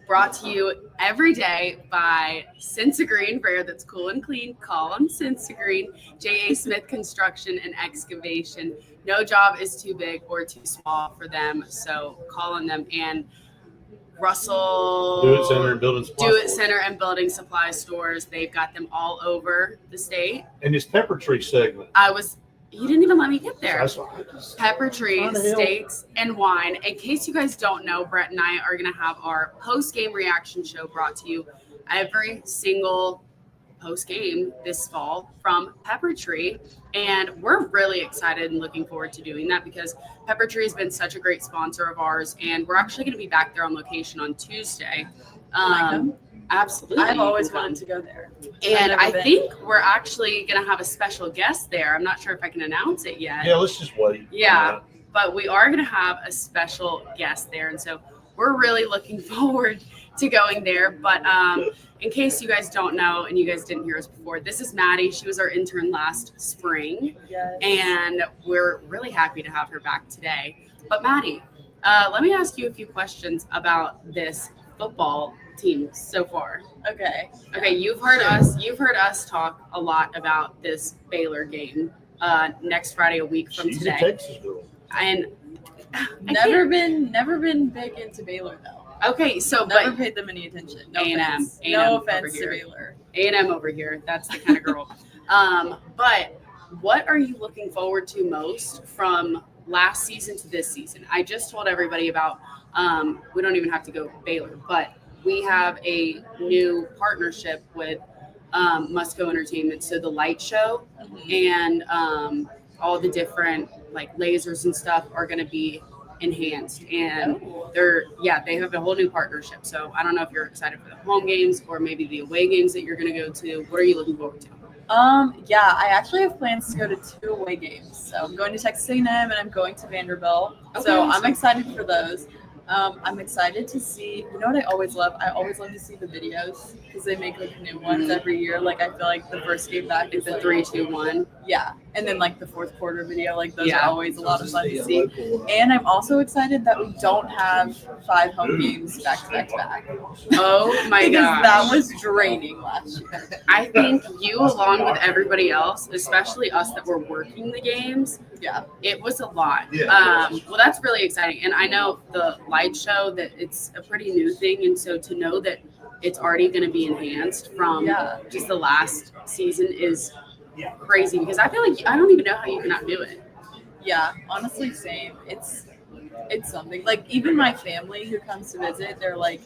S2: Brought to you every day by Sensagreen, for air that's cool and clean. Call them Sensagreen. J.A. Smith Construction and Excavation. No job is too big or too small for them, so call on them. And Russell
S1: Do it center and building supply.
S2: Do It
S1: stores.
S2: Center and Building Supply Stores. They've got them all over the state.
S1: And this pepper tree segment.
S2: He didn't even let me get there.
S1: That's why I just.
S2: Pepper Tree
S1: How the hell?
S2: Steaks and Wine. In case you guys don't know, Brett and I are going to have our post-game reaction show brought to you every single post-game this fall from Pepper Tree. And we're really excited and looking forward to doing that because Pepper Tree has been such a great sponsor of ours. And we're actually going to be back there on location on Tuesday.
S3: Can I come?
S2: Absolutely.
S3: I've
S2: you
S3: always
S2: can come.
S3: wanted to go there.
S2: And
S3: I've never
S2: I
S3: been.
S2: think we're actually going to have a special guest there. I'm not sure if I can announce it yet.
S1: Yeah, let's just wait.
S2: Yeah. But we are going to have a special guest there. And so we're really looking forward to going there. But in case you guys don't know and you guys didn't hear us before, this is Maddie. She was our intern last spring,
S3: Yes.
S2: and we're really happy to have her back today. But Maddie, let me ask you a few questions about this football team so far.
S3: Okay.
S2: Okay, you've heard us talk a lot about this Baylor game next Friday, a week from
S1: She's
S2: today.
S1: a Texas girl.
S2: And
S3: Never been big into Baylor though.
S2: okay, so
S3: Never
S2: but
S3: paid them any attention. No
S2: A&M,
S3: offense.
S2: A&M
S3: No
S2: over
S3: offense to
S2: here.
S3: Baylor.
S2: A&M over here, that's the kind of girl. But what are you looking forward to most from last season to this season? I just told everybody about we don't even have to go Baylor, but we have a new partnership with Musco Entertainment. So the light show and all the different like lasers and stuff are going to be enhanced, and they have a whole new partnership. So I don't know if you're excited for the home games or maybe the away games that you're going to go to. What are you looking forward to?
S3: Yeah, I actually have plans to go to 2 away games. So I'm going to Texas A&M and I'm going to Vanderbilt.
S2: Okay,
S3: So I'm
S2: awesome.
S3: excited for those. I'm excited to see, you know what I always love? I always love to see the videos because they make like new ones every year. Like I feel like the first game back
S2: It's
S3: is
S2: the
S3: like
S2: 3, 2, 1.
S3: Yeah. And then like the fourth quarter video, like those
S2: Yeah.
S3: are always a lot of fun to see. And I'm also excited that we don't have 5 home games back to back to back.
S2: Oh my
S3: Because
S2: gosh.
S3: that was draining last year.
S2: I think you, along with everybody else, especially us that were working the games,
S3: Yeah.
S2: it was a lot. Well, that's really exciting. And I know the light show that it's a pretty new thing. And so to know that it's already going to be enhanced from
S3: Yeah.
S2: just the last season is crazy, because I feel like I don't even know how you cannot do it.
S3: Yeah, honestly, same. It's something. Like even my family who comes to visit, they're like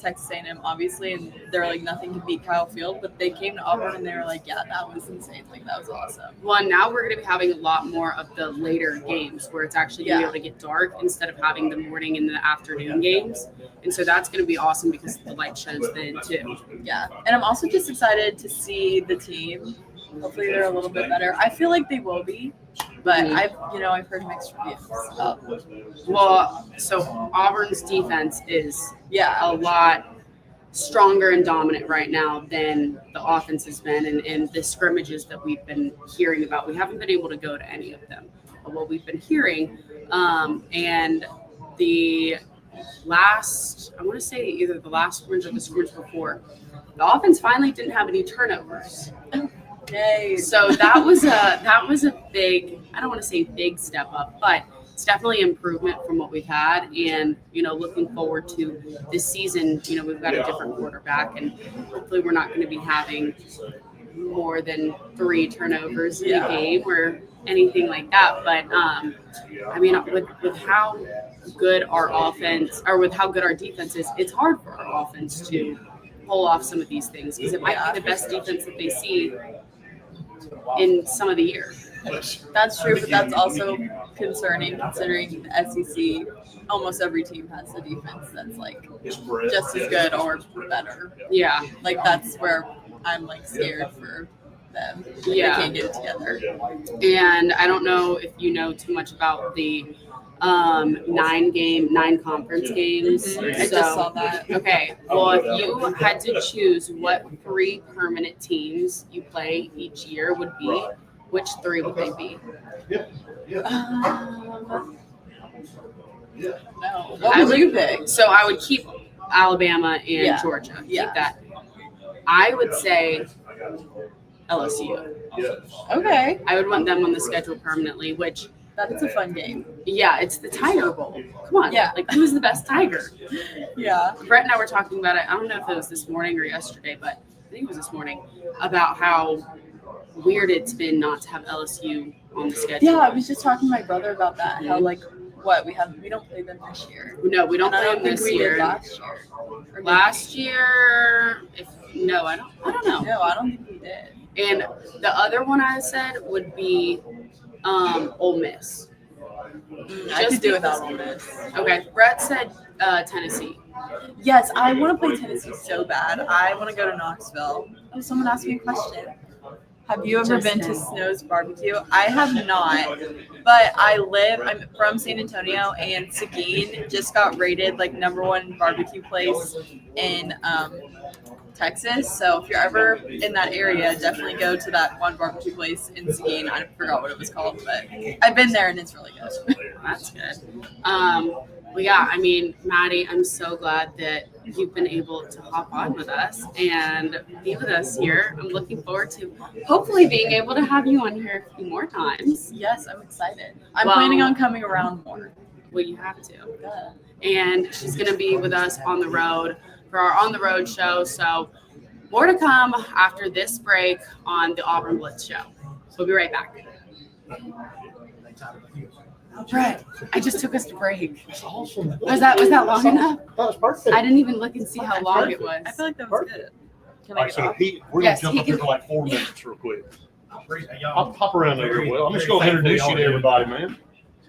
S3: Texas A&M, obviously, and they're like nothing can beat Kyle Field. But they came to Auburn and they were like, yeah, that was insane. Like that was awesome.
S2: Well, now we're going to be having a lot more of the later games where it's actually going to
S3: Yeah.
S2: be able to get dark instead of having the morning and the afternoon games. And so that's going to be awesome because the light shows then too.
S3: Yeah, and I'm also just excited to see the team. Hopefully, they're a little bit better. I feel like they will be, but
S2: Mhm.
S3: I've heard mixed reviews.
S2: Well, so Auburn's defense is
S3: Yeah,
S2: a lot stronger and dominant right now than the offense has been, and the scrimmages that we've been hearing about. We haven't been able to go to any of them, but what we've been hearing, and the last, I want to say either the last scrimmage or the scrimmage before, the offense finally didn't have any turnovers.
S3: yay.
S2: So that was a big, I don't want to say big step up, but it's definitely improvement from what we've had. And, looking forward to this season, we've got a different quarterback, and hopefully we're not going to be having more than 3 turnovers in a game or anything like that. But, I mean, with how good our offense, or with how good our defense is, it's hard for our offense to pull off some of these things because it might be the best defense that they see in some of the year.
S3: That's true, but that's also concerning considering the SEC. Almost every team has a defense that's like just as good or better.
S2: Yeah.
S3: Like that's where I'm like scared for them.
S2: Yeah.
S3: They can't get it together.
S2: And I don't know if you know too much about the 9 conference games.
S3: I just saw that.
S2: Okay. Well, if you had to choose what 3 permanent teams you play each year would be, which 3 would they be?
S3: No. What would you pick?
S2: So I would keep Alabama and
S3: Yeah.
S2: Georgia. Keep
S3: Yeah.
S2: that. I would say LSU.
S3: Okay.
S2: I would want them on the schedule permanently, which,
S3: That's a fun game.
S2: yeah, it's the Tiger Bowl. Come on.
S3: Yeah.
S2: Like, who's the best Tiger?
S3: Yeah.
S2: Brett and I were talking about it. I don't know if it was this morning or yesterday, but I think it was this morning, about how weird it's been not to have LSU on the schedule.
S3: Yeah, I was just talking to my brother about that. How like we don't play them this year.
S2: No, we don't
S3: And I
S2: play
S3: don't
S2: them
S3: think
S2: this
S3: we
S2: year.
S3: did last year. Or did
S2: Last year, I don't know.
S3: we? No, I don't think we did.
S2: And the other one I said would be Ole Miss.
S3: I
S2: Just
S3: could do
S2: because-
S3: without Ole Miss.
S2: Okay, Brett said Tennessee.
S3: Yes, I want to play Tennessee so bad. I want to go to Knoxville. Oh, someone asked me a question. Have you ever been to
S2: Justin.
S3: Snow's Barbecue? I have not, but I'm from San Antonio, and Seguin just got rated like #1 barbecue place in Texas. So if you're ever in that area, definitely go to that one barbecue place in Seguin. I forgot what it was called, but I've been there and it's really good.
S2: That's good. Well, yeah, I mean, Maddie, I'm so glad that you've been able to hop on with us and be with us here. I'm looking forward to hopefully being able to have you on here a few more times.
S3: Yes, I'm excited. I'm
S2: Well-
S3: planning on coming around more.
S2: Well, you have to. And she's going to be with us on the road for our On the Road show. So more to come after this break on the Auburn Blitz show. We'll be right back. Brett, I just took us to break.
S4: That's awesome.
S2: Was that long enough?
S4: That was perfect.
S2: I didn't even look and see how long it was.
S3: I feel like that was good. Can
S1: All
S3: I
S1: right,
S3: get
S1: so
S3: off?
S1: we're
S2: Yes,
S1: gonna jump
S2: he
S1: up here
S2: can-
S1: for like 4 minutes real quick.
S4: I'll pop around there real well. I'm just going to
S1: Very
S4: introduce you
S1: thankful
S4: to
S1: y'all
S4: everybody, man.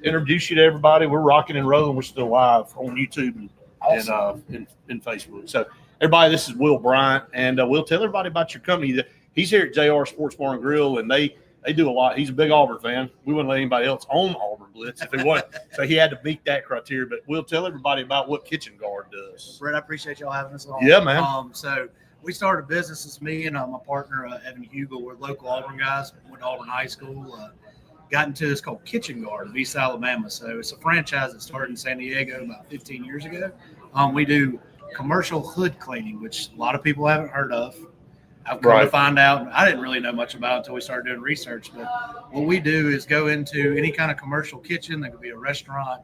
S1: Introduce you to everybody. We're rocking and rolling. We're still live on YouTube and Facebook. So everybody, this is Will Bryant, and we'll tell everybody about your company. He's here at JR Sports Bar and Grill, and they do a lot. He's a big Auburn fan. We wouldn't let anybody else own Auburn Blitz if it wasn't. So he had to meet that criteria. But we'll tell everybody about what Kitchen Guard does.
S5: Brett, I appreciate y'all having us on.
S1: Yeah, man.
S5: So we started a business. It's me and my partner, Evan Hugel. We're local Auburn guys. Went to Auburn High School. Got into this called Kitchen Guard of East Alabama. So it's a franchise that started in San Diego about 15 years ago. We do commercial hood cleaning, which a lot of people haven't heard of. I've come to find out, I didn't really know much about it until we started doing research. But what we do is go into any kind of commercial kitchen. That could be a restaurant,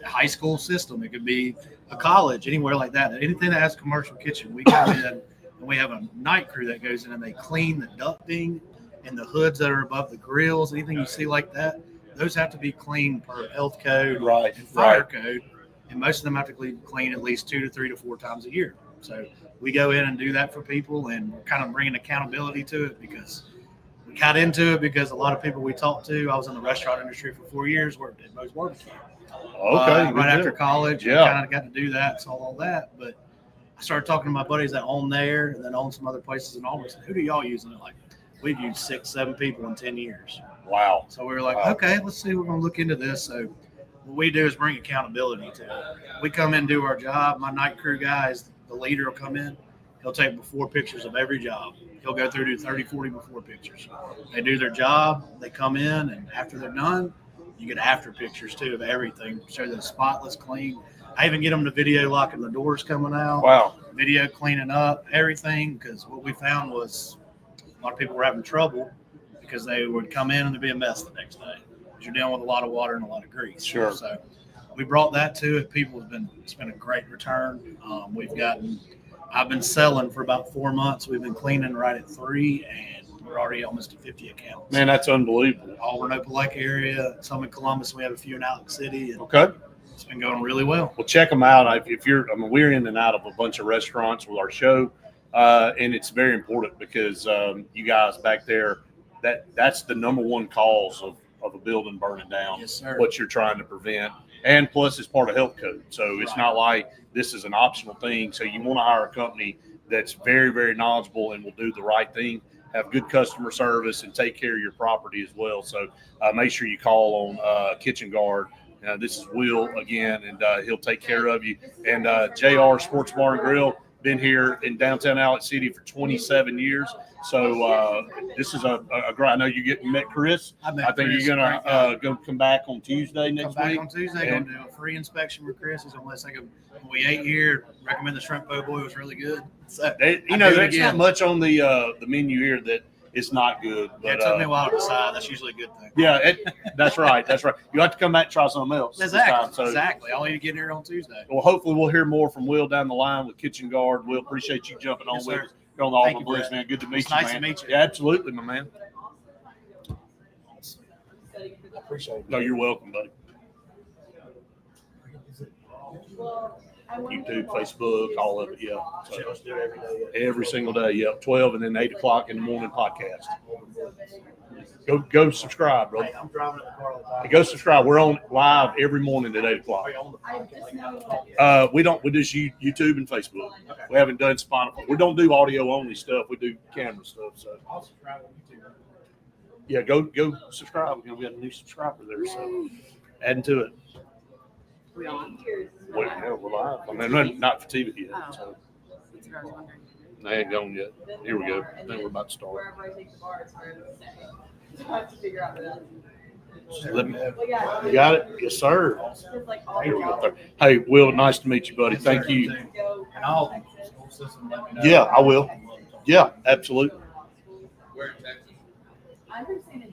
S5: a high school system. It could be a college, anywhere like that. Anything that has a commercial kitchen, we go in and we have a night crew that goes in and they clean the ducting and the hoods that are above the grills. Anything you see like that, those have to be cleaned per health code and fire code. And most of them have to clean at least 2 to 3 to 4 times a year. So we go in and do that for people, and we're kind of bringing accountability to it because we got into it because a lot of people we talked to, I was in the restaurant industry for 4 years, worked at Moe's Barbecue.
S1: Okay.
S5: Right after college,
S1: Yeah.
S5: kind of got to do that, saw all that. But I started talking to my buddies that own there and then own some other places in Auburn. I said, who do y'all use? And they're like, we've used 6, 7 people in 10 years.
S1: Wow.
S5: So we were like,
S1: Wow.
S5: okay, let's see. We're going to look into this. So what we do is bring accountability to it. We come in and do our job. My night crew guys, the leader will come in. He'll take before pictures of every job. He'll go through, do 30, 40 before pictures. They do their job. They come in, and after they're done, you get after pictures, too, of everything. Show them spotless, clean. I even get them to video locking the doors coming out.
S1: Wow.
S5: Video cleaning up, everything, because what we found was a lot of people were having trouble because they would come in and there'd be a mess the next day. You're dealing with a lot of water and a lot of grease.
S1: Sure.
S5: So we brought that to it. People have been, it's been a great return. I've been selling for about 4 months. We've been cleaning right at 3, and we're already almost at 50 accounts.
S1: Man, that's unbelievable.
S5: Auburn, Opelika area, some in Columbus. We have a few in Alex City. And
S1: Okay.
S5: it's been going really well.
S1: Well, check them out. If you're, we're in and out of a bunch of restaurants with our show, and it's very important because you guys back there, that's the number one cause of a building burning down.
S5: Yes, sir.
S1: What you're trying to prevent, and plus it's part of health code, so it's not like this is an optional thing. So you want to hire a company that's very, very knowledgeable and will do the right thing, have good customer service, and take care of your property as well. So make sure you call on Kitchen Guard. This is Will again, and he'll take care of you. And JR Sports Bar and Grill, been here in downtown Alex City for 27 years. So this is a great. I know you met Chris.
S5: I
S1: think
S5: Chris,
S1: you're
S5: great guy.
S1: gonna go come back on Tuesday next
S5: Come back
S1: week.
S5: on Tuesday.
S1: And-
S5: Going to do a free inspection with Chris. He's unless when we ate here, recommend the shrimp po' boy was really good. So
S1: They,
S5: I do it
S1: there's
S5: again.
S1: not much on the menu here that is not good.
S5: Yeah,
S1: But
S5: it took me a while to decide. That's usually a good thing.
S1: yeah, that's right. That's right. You have to come back and try something else. this time. So,
S5: Exactly. I'll need to get here on Tuesday.
S1: well, hopefully we'll hear more from Will down the line with Kitchen Guard. Will, appreciate you jumping on
S5: Yes,
S1: with
S5: sir.
S1: us. You're on the
S5: Thank
S1: Auburn
S5: you,
S1: Blitz,
S5: Brett.
S1: man. Good to meet
S5: It's
S1: you,
S5: nice
S1: man.
S5: to meet you.
S1: Yeah, absolutely, my man.
S4: I appreciate it.
S1: No, you're welcome, buddy. YouTube, Facebook, all of it. Yeah. So
S4: Let's do it every day.
S1: every single day. Yep. 12 and then 8 o'clock in the morning podcast. Go subscribe, bro.
S4: Hey, I'm driving in the car all the time.
S1: Go subscribe. We're on live every morning at 8 o'clock.
S4: Are you on the podcast?
S1: We just YouTube and Facebook. We haven't done Spotify. We don't do audio only stuff. We do camera stuff. So
S4: I'll subscribe on YouTube.
S1: yeah, go subscribe. We got a new subscriber there. So adding to it.
S2: We on?
S1: We're live. I mean, not for TV yet. So
S2: That's what I was wondering.
S1: they ain't gone yet. Here we go. I think we're about to start.
S3: Wherever I take the bar, it's where I stay. So I have to figure out that.
S1: Let me,
S3: Well, yeah.
S1: you got it? Yes, sir.
S3: It's like all
S1: Here we go.
S3: the
S1: Hey, Will, nice to meet you, buddy. Thank you.
S3: go.
S5: And all the school system, let me know.
S1: Yeah, I will. Yeah, absolutely.
S3: I've been seeing it.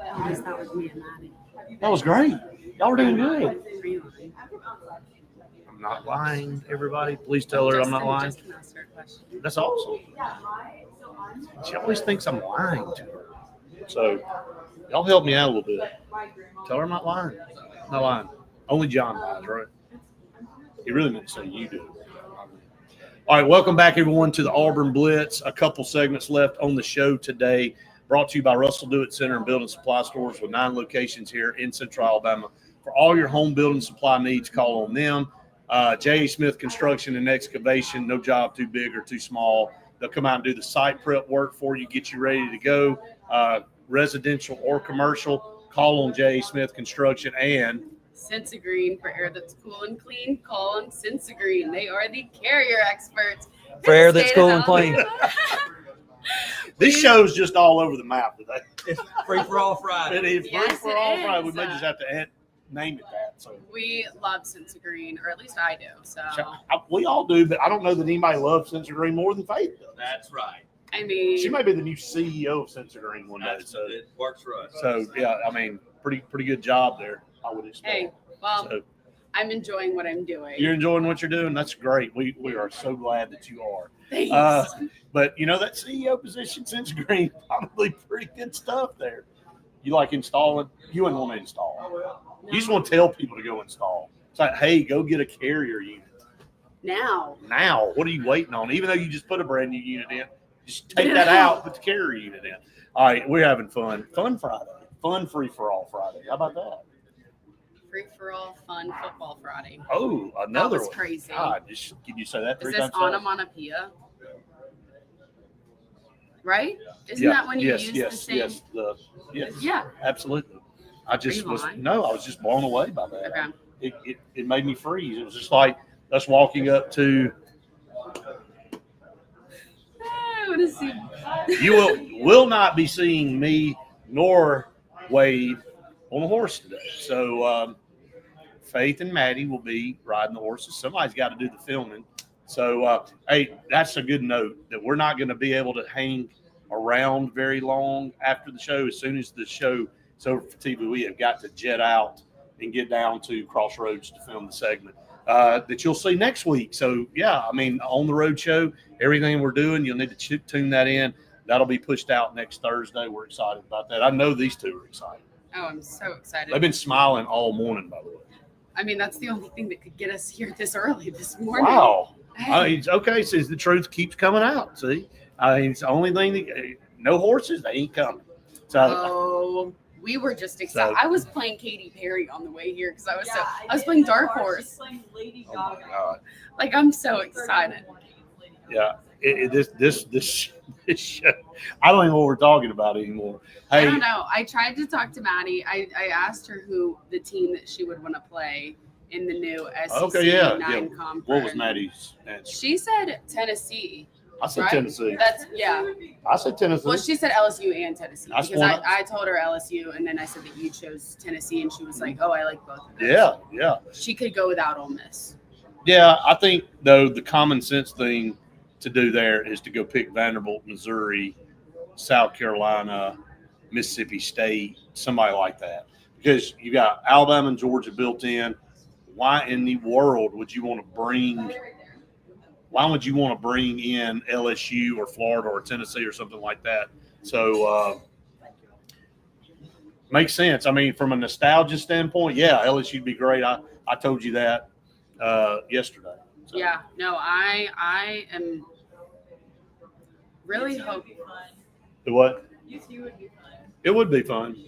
S2: I guess that was me and Maddie.
S1: That was great. Y'all were doing good.
S2: Really?
S1: I'm not lying, everybody. Please tell her I'm not lying.
S2: Justin asked her a question.
S1: That's awesome. She always thinks I'm lying to her. So y'all help me out a little bit. Tell her I'm not lying. Not lying. Only John lies, right? He really meant to say you do. All right, welcome back, everyone, to the Auburn Blitz. A couple segments left on the show today. Brought to you by Russell Do-It Center and Building Supply Stores with 9 locations here in Central Alabama. For all your home building supply needs, call on them. J.A. Smith Construction and Excavation, no job too big or too small. They'll come out and do the site prep work for you, get you ready to go. Residential or commercial, call on J.A. Smith Construction. And
S2: Sensagreen for air that's cool and clean. Call on Sensagreen. They are the carrier experts
S6: For air
S2: the
S6: that's
S2: state of
S6: cool and clean.
S2: Alabama.
S1: this show's just all over the map today.
S6: It's free for all Friday.
S1: It is
S2: Yes,
S1: free for
S2: it
S1: all
S2: is.
S1: Friday. We may just have to name it that. So
S2: We love Sensagreen, or at least I do. So
S1: we all do, but I don't know that anybody loves Sensory more than Faith does.
S6: That's right.
S2: I mean,
S1: She may be the new CEO of Sensory one day. So,
S6: It works for us.
S1: yeah, I mean, pretty good job there. I would expect.
S2: hey, well,
S1: So
S2: I'm enjoying what I'm doing.
S1: you're enjoying what you're doing. That's great. We are so glad that you are.
S2: Thanks.
S1: But you know that CEO position, Sensory, probably pretty good stuff there. You like installing? You wouldn't want to install. You just want to tell people to go install. It's like, hey, go get a carrier unit.
S2: Now,
S1: Now, what are you waiting on? Even though you just put a brand new unit in, just take that out, put the carrier unit in. All right, we're having fun. Fun Friday. Fun free for all Friday. How about that?
S2: free for all fun football Friday.
S1: Oh, another
S2: was
S1: one.
S2: crazy.
S1: God, can you say that
S2: Is
S1: 3
S2: this
S1: times fast?
S2: onomatopoeia? Right? Isn't
S1: Yeah,
S2: that when you
S1: yes,
S2: use
S1: yes,
S2: the same?
S1: yes,
S2: Yeah.
S1: absolutely. I just
S2: you
S1: was
S2: lying?
S1: no, I was just blown away by that.
S2: Okay.
S1: It made me freeze. It was just like us walking up to
S2: I want to see.
S1: you will not be seeing me nor Wade on a horse today. So Faith and Maddie will be riding the horses. Somebody's got to do the filming. So hey, that's a good note that we're not going to be able to hang around very long after the show. As soon as the show is over for TV, we have got to jet out and get down to Crossroads to film the segment that you'll see next week. So yeah, I mean, on the road show, everything we're doing, you'll need to tune that in. That'll be pushed out next Thursday. We're excited about that. I know these two are excited.
S2: Oh, I'm so excited.
S1: They've been smiling all morning, by the way.
S2: I mean, that's the only thing that could get us here this early this morning.
S1: Wow.
S2: Hey,
S1: I mean, it's okay. Says the truth keeps coming out. See, I mean, it's the only thing that no horses, they ain't coming. So
S2: oh, we were just excited.
S1: So-
S2: I was playing Katy Perry on the way here because I was playing Dark Horse.
S3: Playing Lady
S1: oh my
S3: Gaga.
S1: God.
S2: Like I'm so excited.
S1: Yeah. This show, I don't even know what we're talking about anymore.
S2: I
S1: Hey,
S2: don't know. I tried to talk to Maddie. I asked her who the team that she would want to play in the new SEC
S1: Okay, yeah,
S2: 9
S1: yeah.
S2: conference.
S1: what was Maddie's answer?
S2: She said Tennessee.
S1: I said
S2: right?
S1: Tennessee.
S2: That's yeah.
S1: I said Tennessee.
S2: Well, she said LSU and Tennessee
S1: That's
S2: because
S1: one
S2: I told her LSU and then I said that you chose Tennessee and she was like, "Oh, I like both of those."
S1: Yeah.
S2: She could go without Ole Miss.
S1: Yeah, I think, though, the common sense thing to do there is to go pick Vanderbilt, Missouri, South Carolina, Mississippi State, somebody like that. Because you got Alabama and Georgia built in. Why in the world would you want to bring – why would you want to bring in LSU or Florida or Tennessee or something like that? So makes sense. I mean, from a nostalgia standpoint, yeah, LSU would be great. I told you that. yesterday. So,
S2: Yeah, no, I am really hoping.
S1: The what?
S3: UT would be fun.
S1: It would be fun.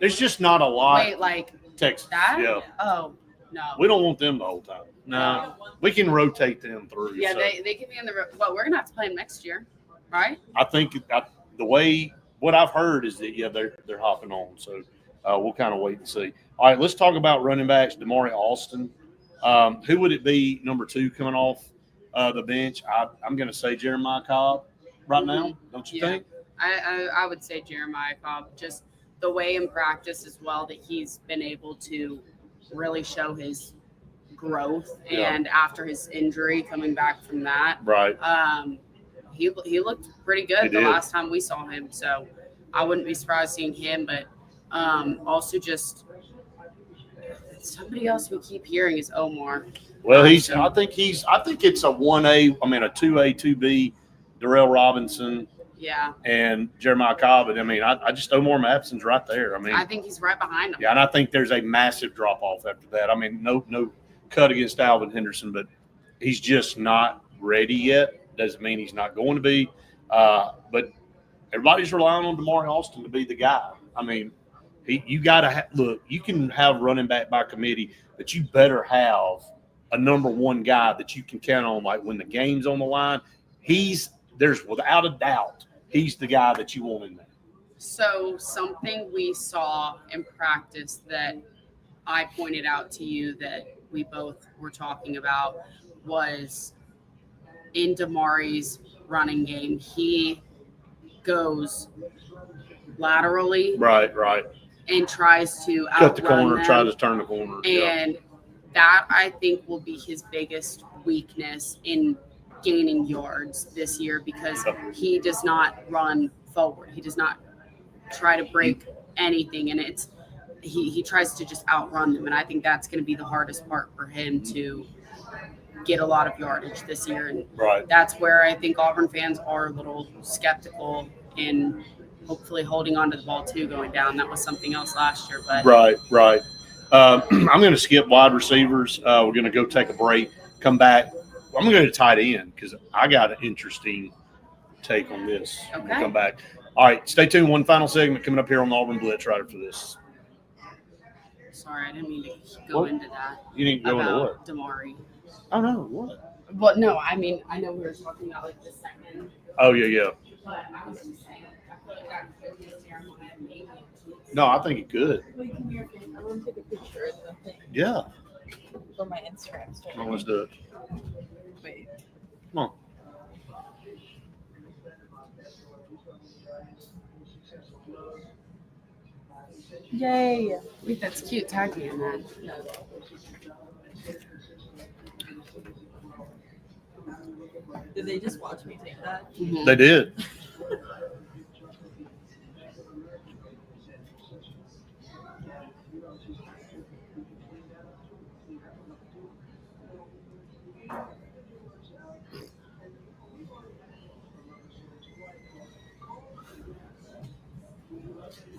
S1: There's just not a lot.
S2: Wait, like
S1: Texas.
S2: that?
S1: Yeah.
S2: Oh no.
S1: We don't want them the whole time. No. We can rotate them through.
S2: Yeah,
S1: so.
S2: they can be in the. But we're gonna have to play them next year, right?
S1: I think the way what I've heard is that they're hopping on. So we'll kind of wait and see. All right, let's talk about running backs. Damari Alston. Who would it be? Number 2 coming off the bench. I'm going to say Jeremiah Cobb right now. Don't you
S2: Yeah.
S1: think?
S2: I would say Jeremiah Cobb. Just the way in practice as well that he's been able to really show his growth,
S1: Yeah.
S2: and after his injury coming back from that,
S1: Right.
S2: he looked pretty good
S1: He
S2: the
S1: did.
S2: last time we saw him. So I wouldn't be surprised seeing him. But also just somebody else we keep hearing is Omar.
S1: Well, I think it's a 1A. I mean, a 2A, 2B. Darrell Robinson
S2: Yeah,
S1: and Jeremiah Cobb. And I mean, I just Omar Matson's right there. I mean,
S2: I think he's right behind him.
S1: yeah, and I think there's a massive drop off after that. I mean, no cut against Alvin Henderson, but he's just not ready yet. Doesn't mean he's not going to be. But everybody's relying on Damari Alston to be the guy. I mean, you got to look. You can have running back by committee, but you better have a number 1 guy that you can count on. Like when the game's on the line, there's without a doubt he's the guy that you want in there.
S2: So something we saw in practice that I pointed out to you that we both were talking about was in Damari's running game. He goes laterally
S1: Right.
S2: and tries to
S1: Cut the
S2: outrun
S1: corner,
S2: them.
S1: try to turn the corner.
S2: And that, I think, will be his biggest weakness in gaining yards this year, because he does not run forward. He does not try to break anything, and he tries to just outrun them. And I think that's going to be the hardest part for him to get a lot of yardage this year. And
S1: Right.
S2: that's where I think Auburn fans are a little skeptical in hopefully holding on to the ball too going down. That was something else last year. But
S1: Right. I'm going to skip wide receivers. We're going to go take a break, come back. I'm going to go to tight end because I got an interesting take on this. When we
S2: Okay.
S1: come back. All right, stay tuned. One final segment coming up here on the Auburn Blitz right after this.
S2: sorry, I didn't mean to go
S1: What?
S2: into that.
S1: You didn't go into what?
S2: About Damari.
S1: Oh, no, what?
S2: Well, no, I mean, I know we were talking about like the second,
S1: Oh, yeah.
S2: but I was just saying, I feel like that could be Jeremiah maybe.
S1: No, I think it could.
S3: Wait, come here. I want to take a picture of the thing
S1: Yeah.
S3: for my Instagram story.
S1: Well, let's do it.
S3: Wait.
S1: Come on.
S3: Yay.
S2: Wait, that's cute. Tag me in that.
S3: Did they just watch me take that?
S2: Mhm.
S1: They did.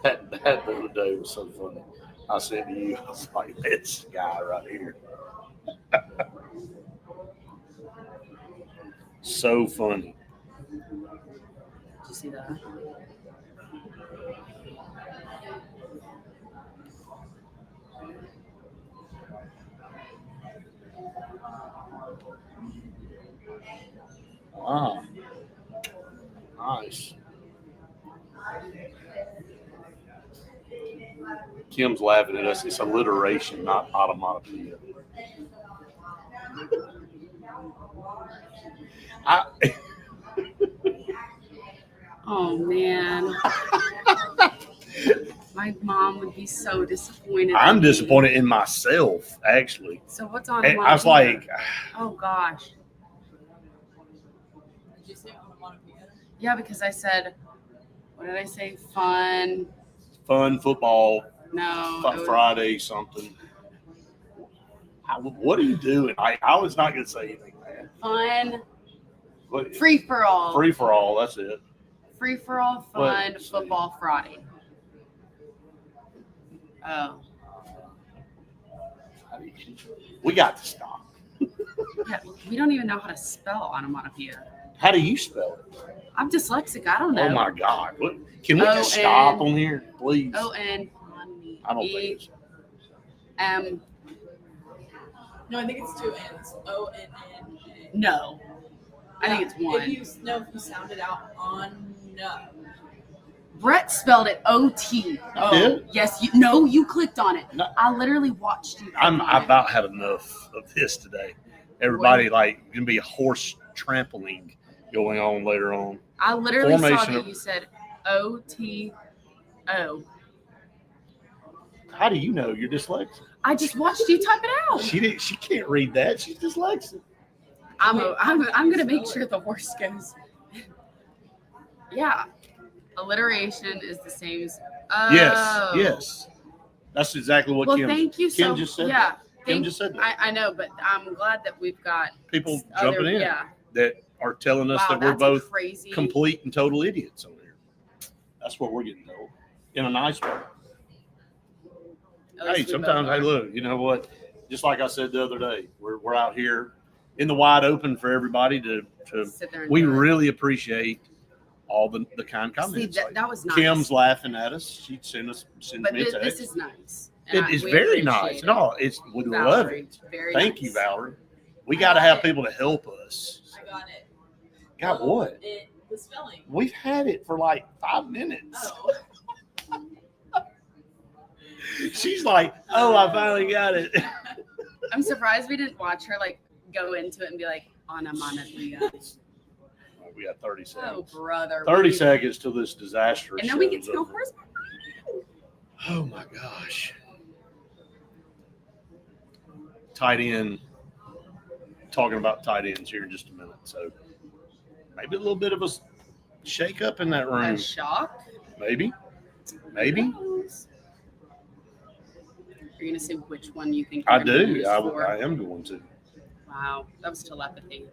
S1: That the other day was so funny. I said to you, I was like, this guy right here. So funny.
S2: Did you see that?
S1: Wow. Nice. Kim's laughing at us. It's alliteration, not automatopoeia.
S2: Oh man. My mom would be so disappointed.
S1: I'm
S2: in me.
S1: disappointed in myself, actually.
S2: So what's on?
S1: And
S2: my
S1: I was
S2: here?
S1: like,
S2: Oh gosh.
S3: Did you say onomatopoeia?
S2: Yeah, because I said, what did I say? Fun.
S1: fun football
S2: No. it was-
S1: Friday something. What are you doing? I was not going to say anything, man.
S2: Fun.
S1: What,
S2: Free for all.
S1: free for all. That's it.
S2: Free for all fun
S1: What?
S2: football Friday. Oh.
S1: We got to stop.
S2: Yeah, we don't even know how to spell onomatopoeia.
S1: How do you spell it?
S2: I'm dyslexic. I don't know.
S1: Oh my God! What, can we just
S2: O-N-
S1: stop on here, please?
S2: O-N-
S1: I don't think it's.
S2: M.
S3: No, I think it's 2 N's. O-N-N.
S2: No. I think it's
S3: If
S2: one.
S3: you sound it out on no.
S2: Brett spelled it O-T.
S1: I did?
S2: Yes. You clicked on it.
S1: No.
S2: I literally watched you.
S1: I'm
S2: click on it.
S1: about had enough of this today. Everybody like gonna be a horse trampling going on later on.
S2: I literally saw
S1: Formation
S2: that
S1: of-
S2: you said O-T-O.
S1: How do you know you're dyslexic?
S2: I just watched you type it out.
S1: She can't read that. She's dyslexic.
S2: I'm gonna make sure the horse goes. Yeah, alliteration is the same as. Oh.
S1: Yes. That's exactly what
S2: Well,
S1: Kim.
S2: thank you
S1: Kim
S2: so.
S1: just said
S2: Yeah,
S1: that. Kim
S2: thank-
S1: just said that.
S2: I know, but I'm glad that we've got
S1: People
S2: other-
S1: jumping in
S2: Yeah,
S1: that are telling us
S2: wow,
S1: that we're
S2: that's
S1: both
S2: crazy.
S1: complete and total idiots over here. That's what we're getting told in a nice way.
S2: At least
S1: Hey,
S2: we
S1: sometimes,
S2: both
S1: hey,
S2: are.
S1: look, you know what? Just like I said the other day, we're out here in the wide open for everybody to
S2: Sit there and
S1: we
S2: do it.
S1: really appreciate all the kind
S2: See,
S1: comments.
S2: that,
S1: Like,
S2: that was nice.
S1: Kim's laughing at us. She sends
S2: but
S1: me a
S2: this
S1: text.
S2: is nice. And
S1: It is
S2: we
S1: very
S2: appreciate
S1: nice.
S2: it.
S1: No, it's we love
S2: Valerie,
S1: it.
S2: Very
S1: Thank
S2: nice.
S1: you, Valerie. We got to have people to help us.
S3: I got it.
S1: Got what?
S3: The spelling.
S1: We've had it for like 5 minutes.
S3: Oh.
S1: She's like, "Oh, I finally got it."
S2: I'm surprised we didn't watch her like go into it and be like onomatopoeia.
S1: We got 30
S2: Oh,
S1: seconds.
S2: brother.
S1: 30
S2: we-
S1: seconds till this disastrous.
S2: And then we
S1: show
S2: get
S1: is
S2: to go
S1: over.
S2: horseback.
S1: Oh my gosh. Tight end. Talking about tight ends here in just a minute. So maybe a little bit of a shake up in that room.
S2: A shock.
S1: Maybe. Maybe.
S2: Who knows? You're gonna say which one you think?
S1: I
S2: you're gonna
S1: do.
S2: use
S1: I
S2: for?
S1: am going to.
S2: Wow, that was telepathy.